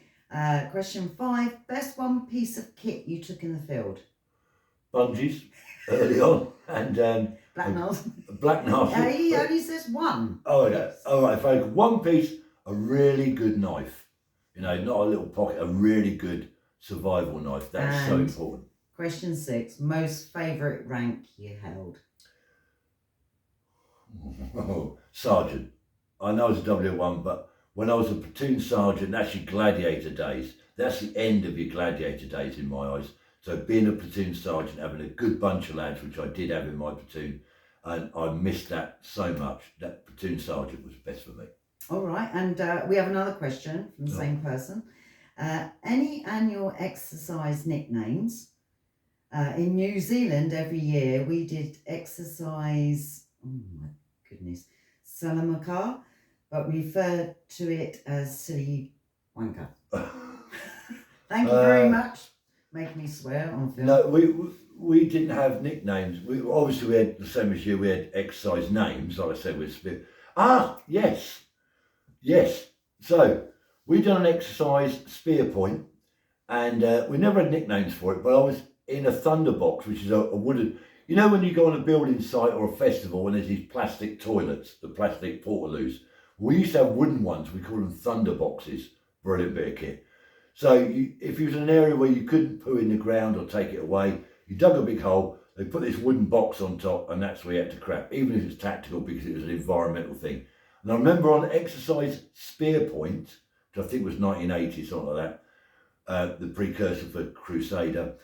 Question 5. Best one piece of kit you took in the field? Bungees, early on, and Black Nars. Black Nars. He only says one. Oh, yeah. All right, if I had one piece, a really good knife. You know, not a little pocket, a really good survival knife. That's so important. Question 6. Most favourite rank you held? Oh, sergeant. I know I was a W1, but when I was a platoon sergeant, that's your gladiator days. That's the end of your gladiator days in my eyes. So being a platoon sergeant, having a good bunch of lads, which I did have in my platoon, and I missed that so much. That platoon sergeant was best for me. All right, and we have another question from the same person. Any annual exercise nicknames? In New Zealand, every year we did exercise, oh my goodness, Salamaka, but we referred to it as Silly Wanker. Thank you very much. Make me swear on film. No, we didn't have nicknames. Obviously we had the same as you. We had exercise names, like I said. Yes. So we done an exercise Spear Point, and we never had nicknames for it. But I was in a thunderbox, which is a wooden. You know when you go on a building site or a festival and there's these plastic toilets, the plastic portaloos? We used to have wooden ones, we call them thunder boxes. Brilliant bit of kit. So if you was in an area where you couldn't poo in the ground or take it away, you dug a big hole, they put this wooden box on top, and that's where you had to crap, even if it's tactical, because it was an environmental thing. And I remember on exercise Spear Point, which I think was 1980, something like that, the precursor for Crusader,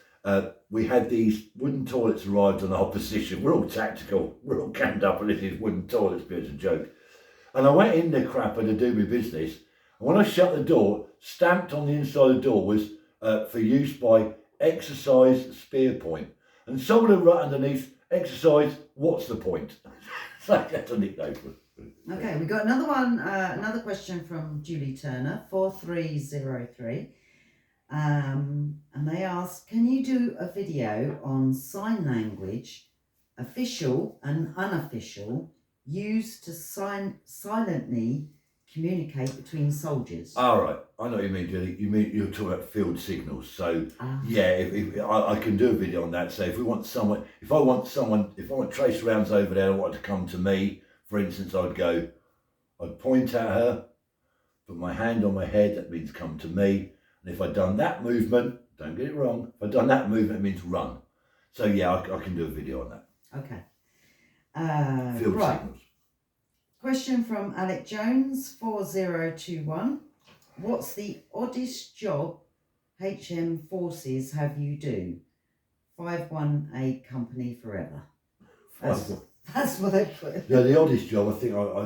we had these wooden toilets arrived on our position. We're all tactical, we're all cammed up on these wooden toilets, but it's a joke. And I went in the crapper to do my business, and when I shut the door, stamped on the inside of the door was for use by exercise Spear Point. And someone had wrote underneath, exercise, what's the point? So that's a nickname for it. Okay, we got another one, another question from Julie Turner, 4303. And they ask, can you do a video on sign language, official and unofficial, used to silently communicate between soldiers? All right, I know what you mean, Julie. You mean you're talking about field signals. So yeah, if I can do a video on that. So if I want trace rounds over there, I want to come to me, for instance, I'd point at her, put my hand on my head, that means come to me. And if I'd done that movement, don't get it wrong, if I'd done that movement, it means run. So yeah, I can do a video on that. Okay. Field right. signals. Question from Alec Jones, 4021. What's the oddest job HM forces have you do? 518 company forever. That's what they put. Yeah, the oddest job, I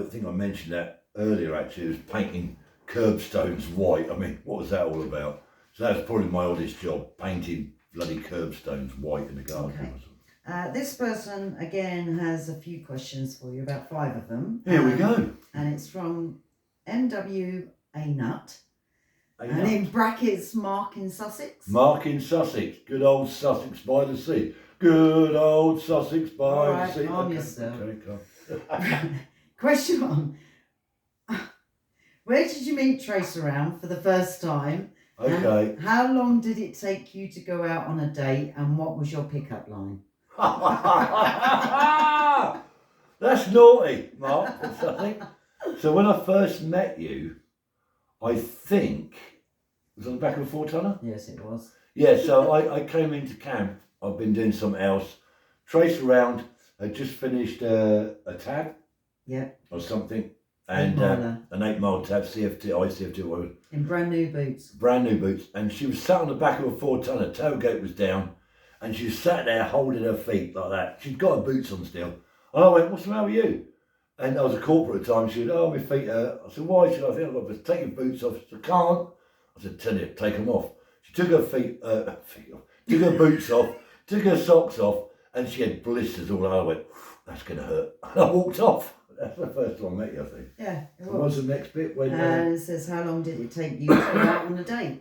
think I mentioned that earlier actually, was painting curbstones white. I mean, what was that all about? So that's probably my oddest job, painting bloody curbstones white in the garden. Okay. This person again has a few questions for you, about 5 of them. Here we go. And it's from MW A Nut. A And nut. in brackets, Mark in Sussex. Mark in Sussex, good old Sussex by the sea. Good old Sussex by All the right, sea. calm Okay, yourself. okay, Question 1. Where did you meet Trace Around for the first time? okay. And how long did it take you to go out on a date, and what was your pickup line? That's naughty, Mark. So when I first met you, I think it was on the back of a 4-tonner? Yes, it was. Yeah, so I came into camp. I've been doing something else. Trace Around, I just finished a tab. Yep. Or something. And an 8-mile tab, ICFT, whatever. In brand new boots. Brand new boots. And she was sat on the back of a 4-tonner, tailgate was down, and she sat there holding her feet like that. She'd got her boots on still. And I went, what's the matter with you? And I was a corporal at the time. She said, oh, my feet hurt. I said, why? She said, I think I've got to take your boots off. She said, I can't. I said, tell you, take them off. She took her feet off, took her boots off, took her socks off, and she had blisters all over. I went, that's going to hurt. And I walked off. That's the first time I met you, I think. Yeah, it So was. what's the next bit? When, it says, how long did it take you to go out on a date?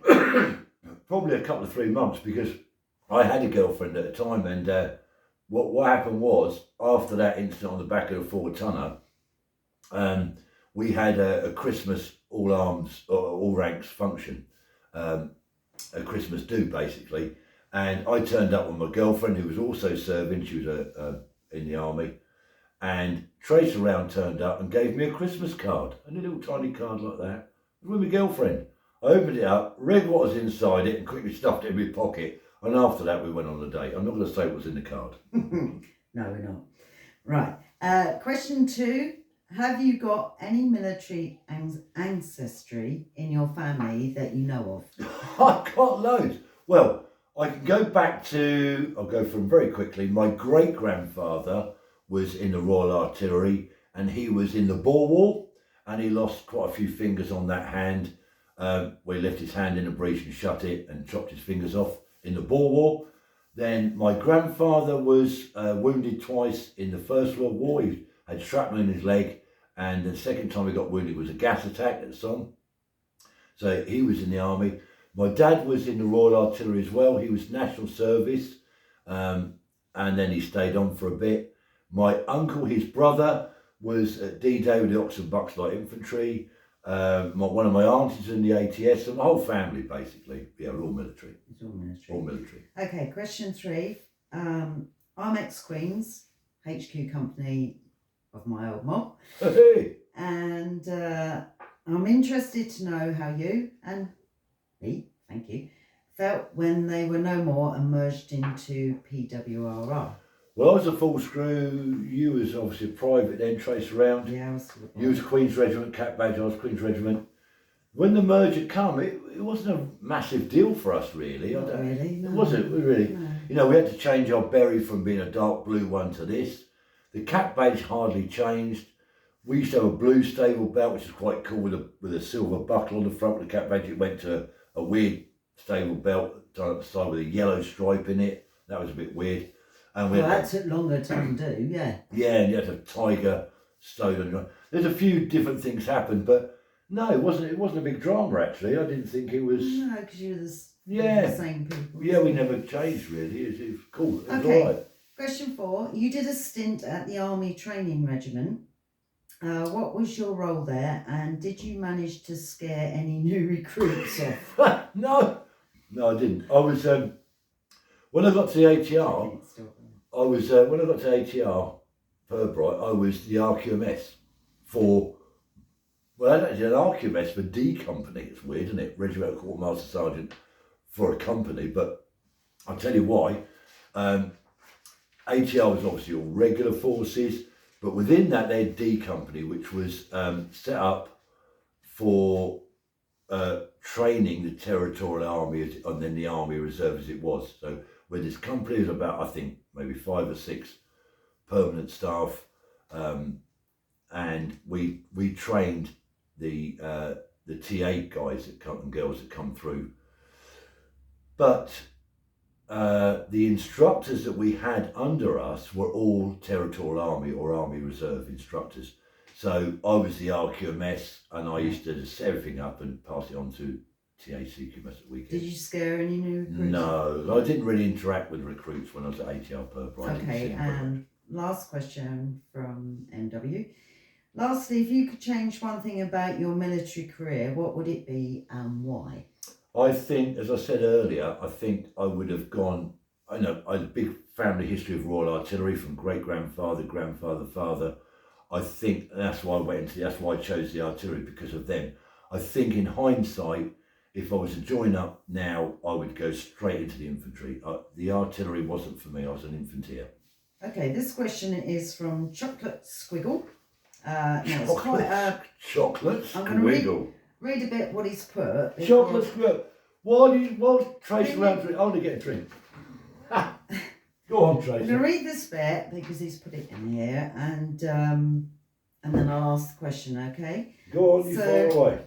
Probably a couple of 3 months, because I had a girlfriend at the time, and what happened was, after that incident on the back of the 4-tonner, we had a Christmas all arms, all ranks function, a Christmas do basically, and I turned up with my girlfriend who was also serving. She was in the army, and Trace Around turned up and gave me a Christmas card, a little tiny card like that, with my girlfriend. I opened it up, read what was inside it, and quickly stuffed it in my pocket. And after that, we went on a date. I'm not going to say what was in the card. No, we're not. Right. Question 2. Have you got any military ancestry in your family that you know of? I've got loads. Well, I can go back to, I'll go from very quickly. My great-grandfather was in the Royal Artillery, and he was in the Boer War, and he lost quite a few fingers on that hand, where he left his hand in a breech and shut it and chopped his fingers off in the Boer War. Then my grandfather was wounded twice in the First World War. He had shrapnel in his leg, and the second time he got wounded was a gas attack at the Somme. So he was in the army. My dad was in the Royal Artillery as well. He was National Service, and then he stayed on for a bit. My uncle, his brother, was at D-Day with the Oxford Bucks Light Infantry. One of my aunties in the ATS, and the whole family basically. Yeah, we're all military. It's all military. All military. Okay, question 3. I'm ex-Queen's, HQ company of my old mob. Hey. And I'm interested to know how you and me, thank you, felt when they were no more and merged into PWRR. Well, I was a full screw. You was obviously a private then, trace around. Yeah, I was. You was Queen's Regiment, Cap Badge, I was Queen's Regiment. When the merger come, it wasn't a massive deal for us, really. Not really, no. It wasn't, really. No. You know, we had to change our berry from being a dark blue one to this. The Cap Badge hardly changed. We used to have a blue stable belt, which is quite cool, with a silver buckle on the front of the Cap Badge. It went to a weird stable belt done up the side with a yellow stripe in it. That was a bit weird. And we Well, had that took longer to undo, yeah. yeah, and you had a tiger stone on. There's a few different things happened, but no, it wasn't a big drama actually. I didn't think it was. No, because you're the Yeah. same people. Yeah, we never changed really. It was cool. It was Okay. all right. Question 4. You did a stint at the Army Training Regiment. What was your role there, and did you manage to scare any new recruits off? No, I didn't. I was when I got to the ATR. I was when I got to ATR, Purbright. I was the RQMS for. Well, actually, an RQMS for D Company. It's weird, isn't it? Regimental Quartermaster Sergeant for a company, but I'll tell you why. ATR was obviously all regular forces, but within that they had D Company, which was set up for training the Territorial Army and then the Army Reserve as it was. So where this company was about, I think, maybe 5 or 6 permanent staff, and we trained the T8 guys that come and girls that come through. But the instructors that we had under us were all Territorial Army or Army Reserve instructors. So I was the RQMS, and I used to just set everything up and pass it on to TACQMS at weekends. Did you scare any new recruits? No, I didn't really interact with recruits when I was at ATR Purbright. Okay, and last question from MW. Lastly, if you could change one thing about your military career, what would it be and why? I think, as I said earlier, I think I would have gone. I know I had a big family history of Royal Artillery from great grandfather, grandfather, father. I think that's why I went into. That's why I chose the artillery, because of them. I think in hindsight, if I was to join up now, I would go straight into the infantry. The artillery wasn't for me. I was an infantier. Okay, this question is from Chocolate Squiggle. It's quite a... Chocolate I'm going to Squiggle. read a bit what he's put. Chocolate Squiggle. Why Trace around drink? I want to get a drink. Go on, Tracy. I'm going to read this bit because he's put it in here, and then I'll ask the question, okay? Go on, you fire away.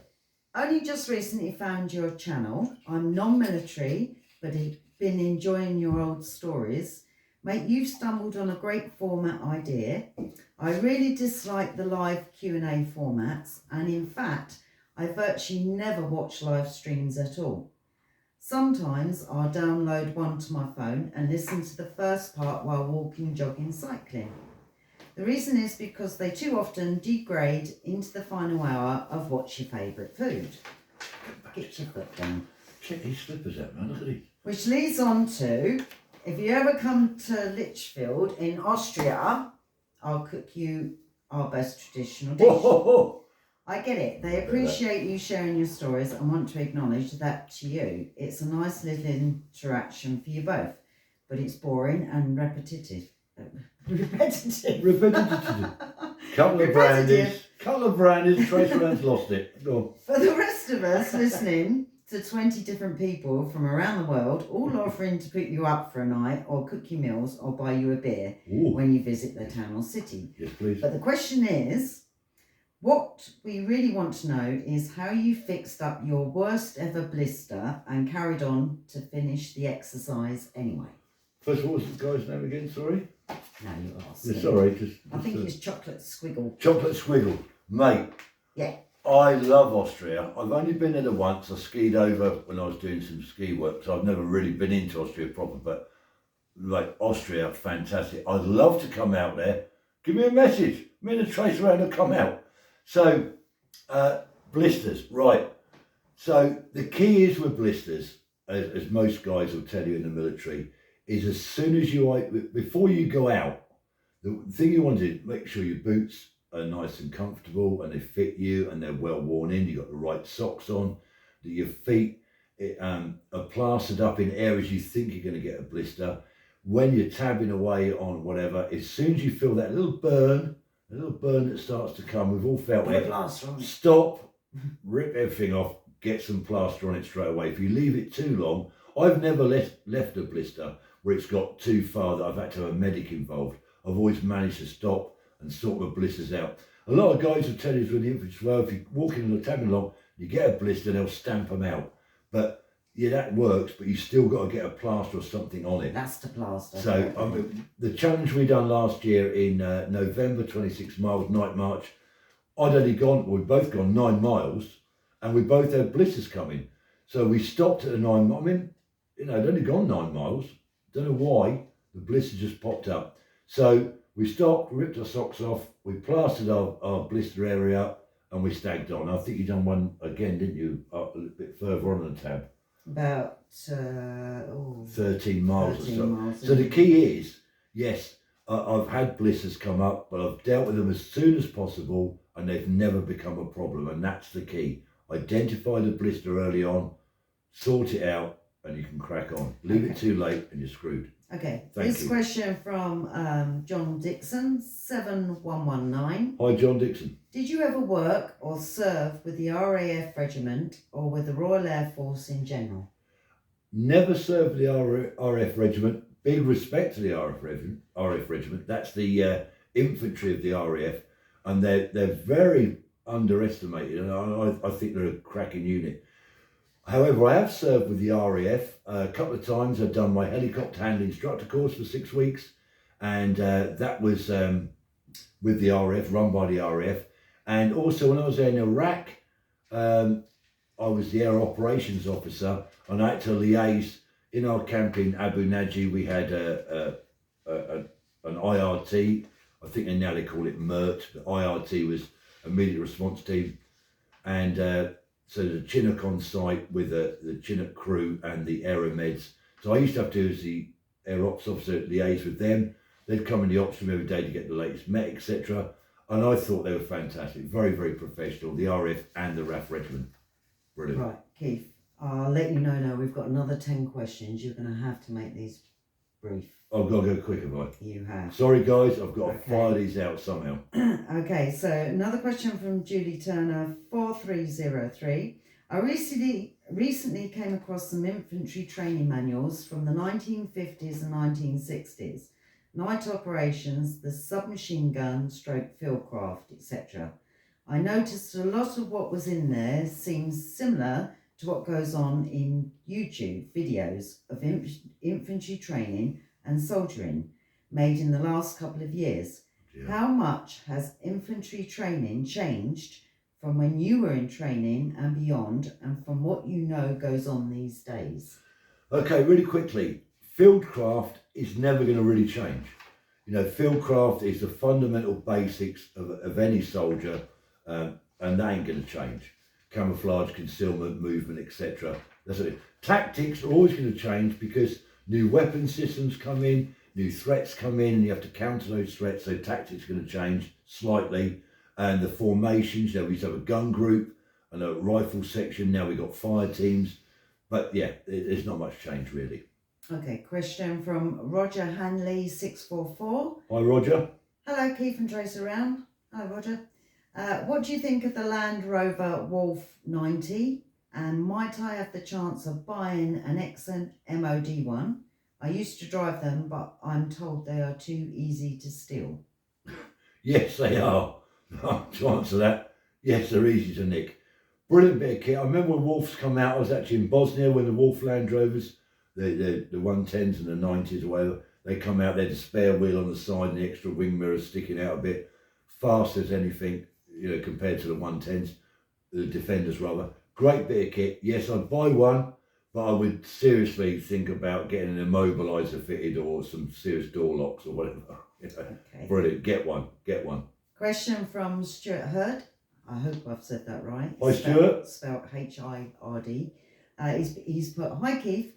Only just recently found your channel. I'm non-military, but have been enjoying your old stories. Mate, you've stumbled on a great format idea. I really dislike the live Q&A formats, and in fact, I virtually never watch live streams at all. Sometimes I'll download one to my phone and listen to the first part while walking, jogging, cycling. The reason is because they too often degrade into the final hour of what's your favourite food. Get your foot down. Check these slippers out, man. Look at these. Which leads on to, if you ever come to Lichfield in Austria, I'll cook you our best traditional dish. Whoa. I get it. They appreciate you sharing your stories and want to acknowledge that to you. It's a nice little interaction for you both, but it's boring and repetitive. Repetitive. Couple of brandies. Trace around's lost it. Go on. For the rest of us listening to 20 different people from around the world, all offering to put you up for a night or cook you meals or buy you a beer when you visit their town or city. Yes, please. But the question is, what we really want to know is how you fixed up your worst ever blister and carried on to finish the exercise anyway. First, what was the guy's name again? Sorry. Now you ask. Yeah, sorry. I think it's Chocolate Squiggle. Chocolate Squiggle, mate. Yeah. I love Austria. I've only been there once. I skied over when I was doing some ski work, so I've never really been into Austria proper. But like Austria, fantastic. I'd love to come out there. Give me a message. Me and a Trace around and come out. So, blisters, right. So the key is with blisters, as most guys will tell you in the military, is as soon as before you go out, the thing you want is make sure your boots are nice and comfortable and they fit you and they're well worn in. You got the right socks on, that your feet are plastered up in areas you think you're going to get a blister. When you're tabbing away on whatever, as soon as you feel that little burn that starts to come, we've all felt it. Stop, rip everything off, get some plaster on it straight away. If you leave it too long, I've never left a blister where it's got too far that I've had to have a medic involved. I've always managed to stop and sort the blisters out. A lot of guys will tell you with the infantry, well, if you're walking and tabbing along, you get a blister, they'll stamp them out. But yeah, that works, but you still got to get a plaster or something on it. That's the plaster. So I mean, the challenge we done last year in November, 26 miles, night march, we'd both gone 9 miles, and we both had blisters coming. So we stopped at the 9 miles. I mean, I'd only gone 9 miles. Don't know why, the blister just popped up. So we stopped, ripped our socks off, we plastered our blister area up, and we stagged on. I think you done one again, didn't you? Up a little bit further on the tab. About 13 miles 13 or so. miles, So the key is, yes, I've had blisters come up, but I've dealt with them as soon as possible, and they've never become a problem. And that's the key. Identify the blister early on, sort it out, and you can crack on. Leave it too late, and you're screwed. Okay. Thank This you. question from John Dixon, 7119. Hi, John Dixon. Did you ever work or serve with the RAF regiment or with the Royal Air Force in general? Never served the RF regiment. Big respect to the RF regiment. That's the infantry of the RAF, and they're very underestimated, and I think they're a cracking unit. However, I have served with the RAF a couple of times. I've done my helicopter handling instructor course for 6 weeks, and that was with the RAF, run by the RAF. And also when I was there in Iraq, I was the air operations officer, and I had to liaise in our camp in Abu Naji. We had an IRT. I think they call it MERT, but IRT was immediate response team. And so the Chinook on site with the Chinook crew and the aeromeds. So I used to have to, as the air ops officer, liaise with them. They'd come in the ops room every day to get the latest met, etc. And I thought they were fantastic, very, very professional, the RF and the RAF regiment. Brilliant. Right, Keith, I'll let you know now we've got another 10 questions. You're going to have to make these brief. I've got to go quicker, boy. You have. Sorry, guys, I've got to fire these out somehow. Okay, so another question from Julie Turner, 4303. I recently came across some infantry training manuals from the 1950s and 1960s. Night operations, the submachine gun, stroke fieldcraft, etc. I noticed a lot of what was in there seems similar to what goes on in YouTube videos of infantry training and soldiering made in the last couple of years. Yeah. How much has infantry training changed from when you were in training and beyond, and from what you know goes on these days? Okay, really quickly, fieldcraft is never going to really change. Fieldcraft is the fundamental basics of any soldier, and that ain't going to change. Camouflage, concealment, movement, etc. That's it. Tactics are always going to change because new weapon systems come in, new threats come in, and you have to counter those threats. So tactics are going to change slightly, and the formations. We used to have a gun group and a rifle section. Now we've got fire teams, but yeah, there's not much change really. Okay, question from Roger Hanley 644. Hi, Roger. Hello, Keith and Trace around. Hi, Roger. What do you think of the Land Rover Wolf 90? And might I have the chance of buying an excellent MOD one? I used to drive them, but I'm told they are too easy to steal. Yes, they are. To answer that, yes, they're easy to nick. Brilliant bit of kit. I remember when Wolves come out, I was actually in Bosnia when the Wolf Land Rovers, the 110s and the 90s or whatever, they come out, they had a spare wheel on the side and the extra wing mirrors sticking out a bit, fast as anything, compared to the 110s, the Defenders rather. Great bit of kit. Yes, I'd buy one, but I would seriously think about getting an immobiliser fitted or some serious door locks or whatever. Okay. Brilliant. Get one. Question from Stuart Hurd. I hope I've said that right. Hi, Stuart. Spelled H-I-R-D. He's put, hi Keith.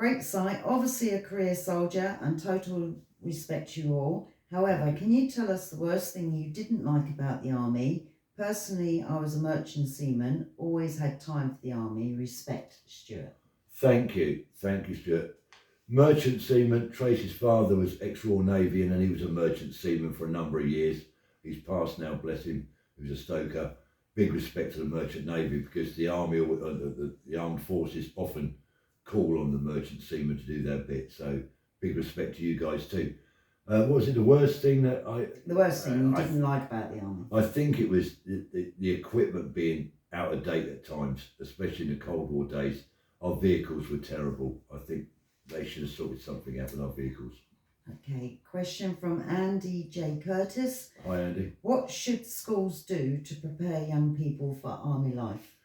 Great sight, obviously a career soldier, and total respect to you all. However, can you tell us the worst thing you didn't like about the army? Personally, I was a merchant seaman, always had time for the army. Respect, Stuart. Thank you, Stuart. Merchant seaman. Tracy's father was ex-Royal Navy, and then he was a merchant seaman for a number of years. He's passed now, bless him. He was a stoker. Big respect to the merchant navy, because the army, the armed forces often call on the merchant seamen to do their bit. So big respect to you guys too. What was it? The worst thing that The worst thing you didn't like about the army? I think it was the equipment being out of date at times, especially in the Cold War days. Our vehicles were terrible. I think they should have sorted something out with our vehicles. Okay, question from Andy J. Curtis. Hi, Andy. What should schools do to prepare young people for army life?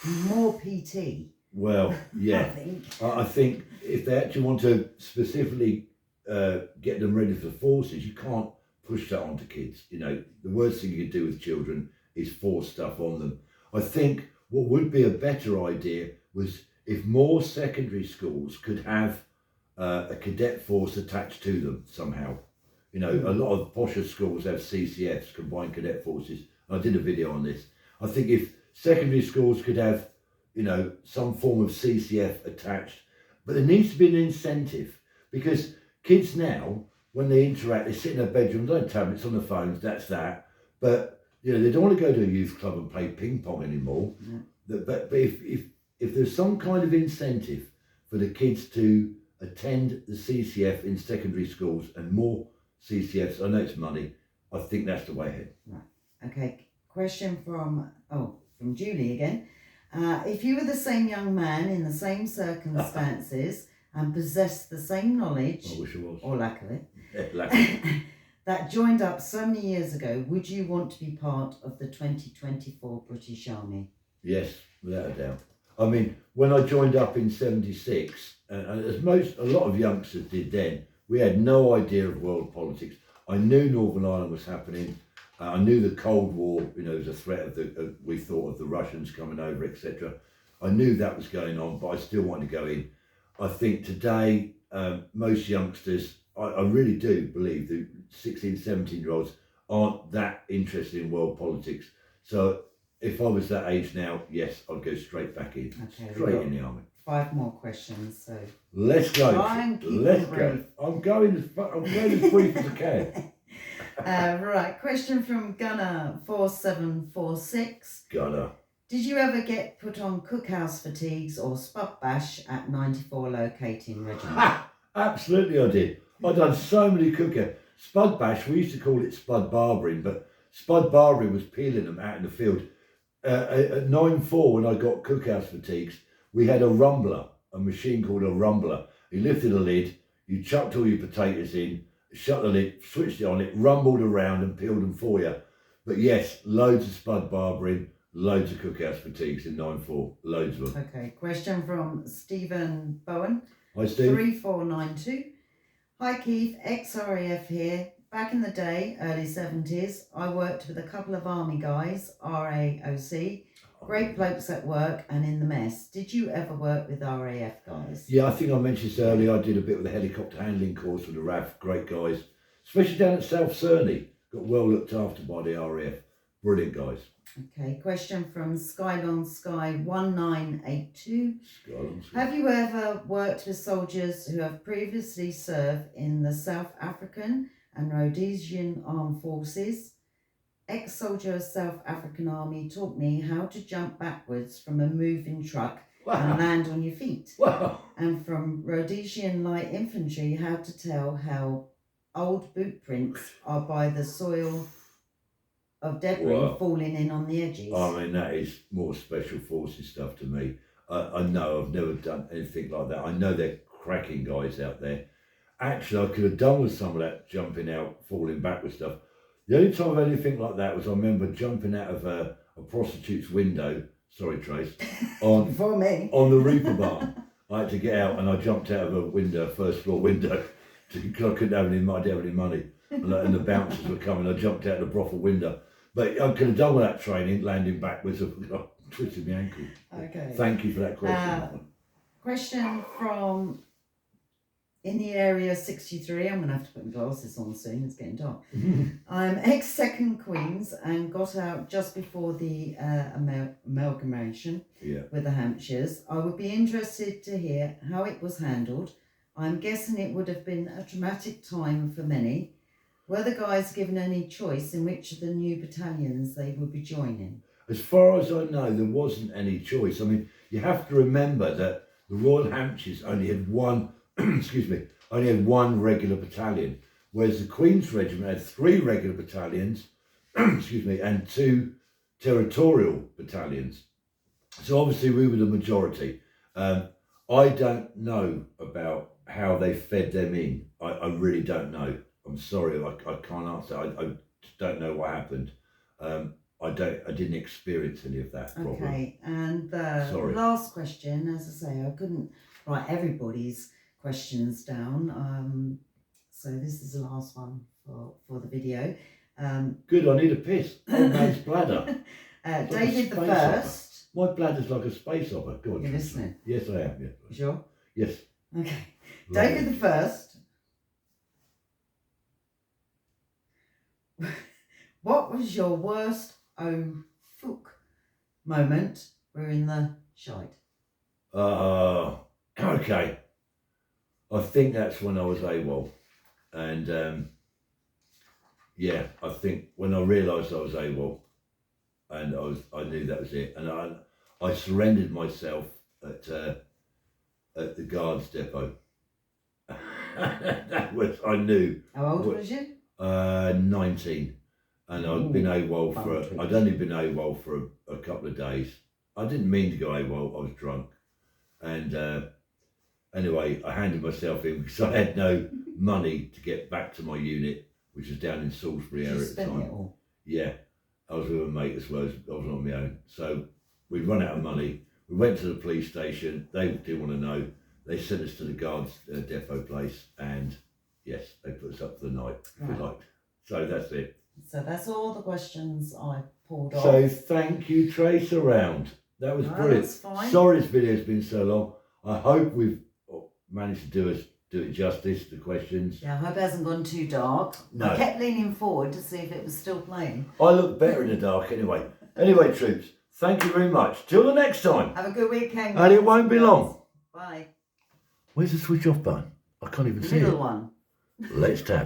More PT. Well, yeah. I think if they actually want to specifically get them ready for the forces, you can't push that onto kids. You know, the worst thing you can do with children is force stuff on them. I think what would be a better idea was if more secondary schools could have a cadet force attached to them somehow. You know, a lot of posher schools have CCFs, combined cadet forces. I did a video on this. I think if secondary schools could have, you know, some form of CCF attached, but there needs to be an incentive, because kids now, when they interact, they sit in their bedrooms, they have tablets on their phones, that's that. But, you know, they don't want to go to a youth club and play ping pong anymore. But if there's some kind of incentive for the kids to attend the CCF in secondary schools, and more CCFs, I know it's money, I think that's the way ahead. Right. Okay, question from Julie again. If you were the same young man in the same circumstances and possessed the same knowledge, I wish I was. or lack of it, Lack of it. that joined up so many years ago, would you want to be part of the 2024 British Army? Yes, without a doubt. I mean, when I joined up in '76, as a lot of youngsters did then, we had no idea of world politics. I knew Northern Ireland was happening. I knew the Cold War, you know, was a threat of we thought of the Russians coming over, etc. I knew that was going on, but I still wanted to go in. I think today, most youngsters, I really do believe that 16, 17-year-olds aren't that interested in world politics. So if I was that age now, yes, I'd go straight back in, straight in the army. 5 more questions, so let's go. Let's go. I'm going as brief as I can. Right, question from Gunner 4746. Gunner. Did you ever get put on cookhouse fatigues or spud bash at 94 locating regiment? Absolutely I did. I've done so many cooker. Spud bash, we used to call it spud barbering, but spud barbering was peeling them out in the field. At 9-4, when I got cookhouse fatigues, we had a rumbler, a machine called a rumbler. You lifted a lid, you chucked all your potatoes in, shut the lid, switched it on, it rumbled around and peeled them for you. But yes, loads of spud barbering, loads of cookhouse fatigues in 9-4, loads of them. Okay, question from Stephen Bowen. Hi Steve. 3492. Hi Keith, ex-RAF here. Back in the day, early 70s, I worked with a couple of army guys, RAOC, great blokes at work and in the mess. Did you ever work with RAF guys? Yeah, I think I mentioned this earlier. I did a bit with the helicopter handling course with the RAF, great guys. Especially down at South Cerney. Got well looked after by the RAF. Brilliant guys. Okay, question from Skylon Sky 1982. Skylon Sky. Have you ever worked with soldiers who have previously served in the South African and Rhodesian Armed Forces? Ex-soldier of South African Army taught me how to jump backwards from a moving truck and land on your feet. Wow. And from Rhodesian Light Infantry, how to tell how old boot prints are by the soil of debris falling in on the edges. I mean, that is more special forces stuff to me. I know I've never done anything like that. I know they're cracking guys out there. Actually, I could have done with some of that jumping out, falling backward stuff. The only time I've had anything like that was I remember jumping out of a prostitute's window, sorry Trace, on For me. on the Reaper barn. I had to get out and I jumped out of a window, first floor window, because I couldn't have any money, I didn't have any money. And the bouncers were coming, I jumped out the brothel window. But I could have done with that training, landing backwards, I twisted my ankle. Okay. Thank you for that question. Question from in the area 63. I'm going to have to put my glasses on soon. It's getting dark. I'm ex-second Queens and got out just before the amalgamation with the Hampshires. I would be interested to hear how it was handled. I'm guessing it would have been a traumatic time for many. Were the guys given any choice in which of the new battalions they would be joining? As far as I know, there wasn't any choice. I mean, you have to remember that the Royal Hampshires only had one, only had one regular battalion, whereas the Queen's Regiment had 3 regular battalions, and 2 territorial battalions. So obviously we were the majority. I don't know about how they fed them in. I really don't know. I'm sorry, I can't answer. I don't know what happened. I didn't experience any of that problem. Okay, and the last question, as I say, I couldn't write everybody's questions down. So this is the last one for the video. Good, I need a piss. Old man's bladder. David the First. My bladder's like a space opera. Go on, you're listening? Yes, I am. Yeah. You sure? Yes. Okay. David the First. What was your worst fuck moment? We're in the shite. Okay. I think that's when I was AWOL. And yeah, I think when I realised I was AWOL, and I knew that was it. And I surrendered myself at the guards depot. That was, I knew. How old was you? 19. And I'd been AWOL I'd only been AWOL for a couple of days. I didn't mean to go AWOL, I was drunk. And anyway, I handed myself in because I had no money to get back to my unit, which was down in Salisbury area at the time. It all? Yeah, I was with a mate as well, I was on my own. So we'd run out of money. We went to the police station, they didn't want to know. They sent us to the guards depot place, and yes, they put us up for the night, if you like. So that's it. So that's all the questions I pulled off. So thank you, Trace Around. That was brilliant. That's fine. Sorry this video's been so long. I hope we've managed to do it justice, the questions. Yeah, I hope it hasn't gone too dark. No. I kept leaning forward to see if it was still playing. I look better in the dark anyway. Anyway, troops, thank you very much. Till the next time. Have a good weekend. And it won't be long. Bye. Where's the switch off button? I can't even see it. Middle one. Let's tap.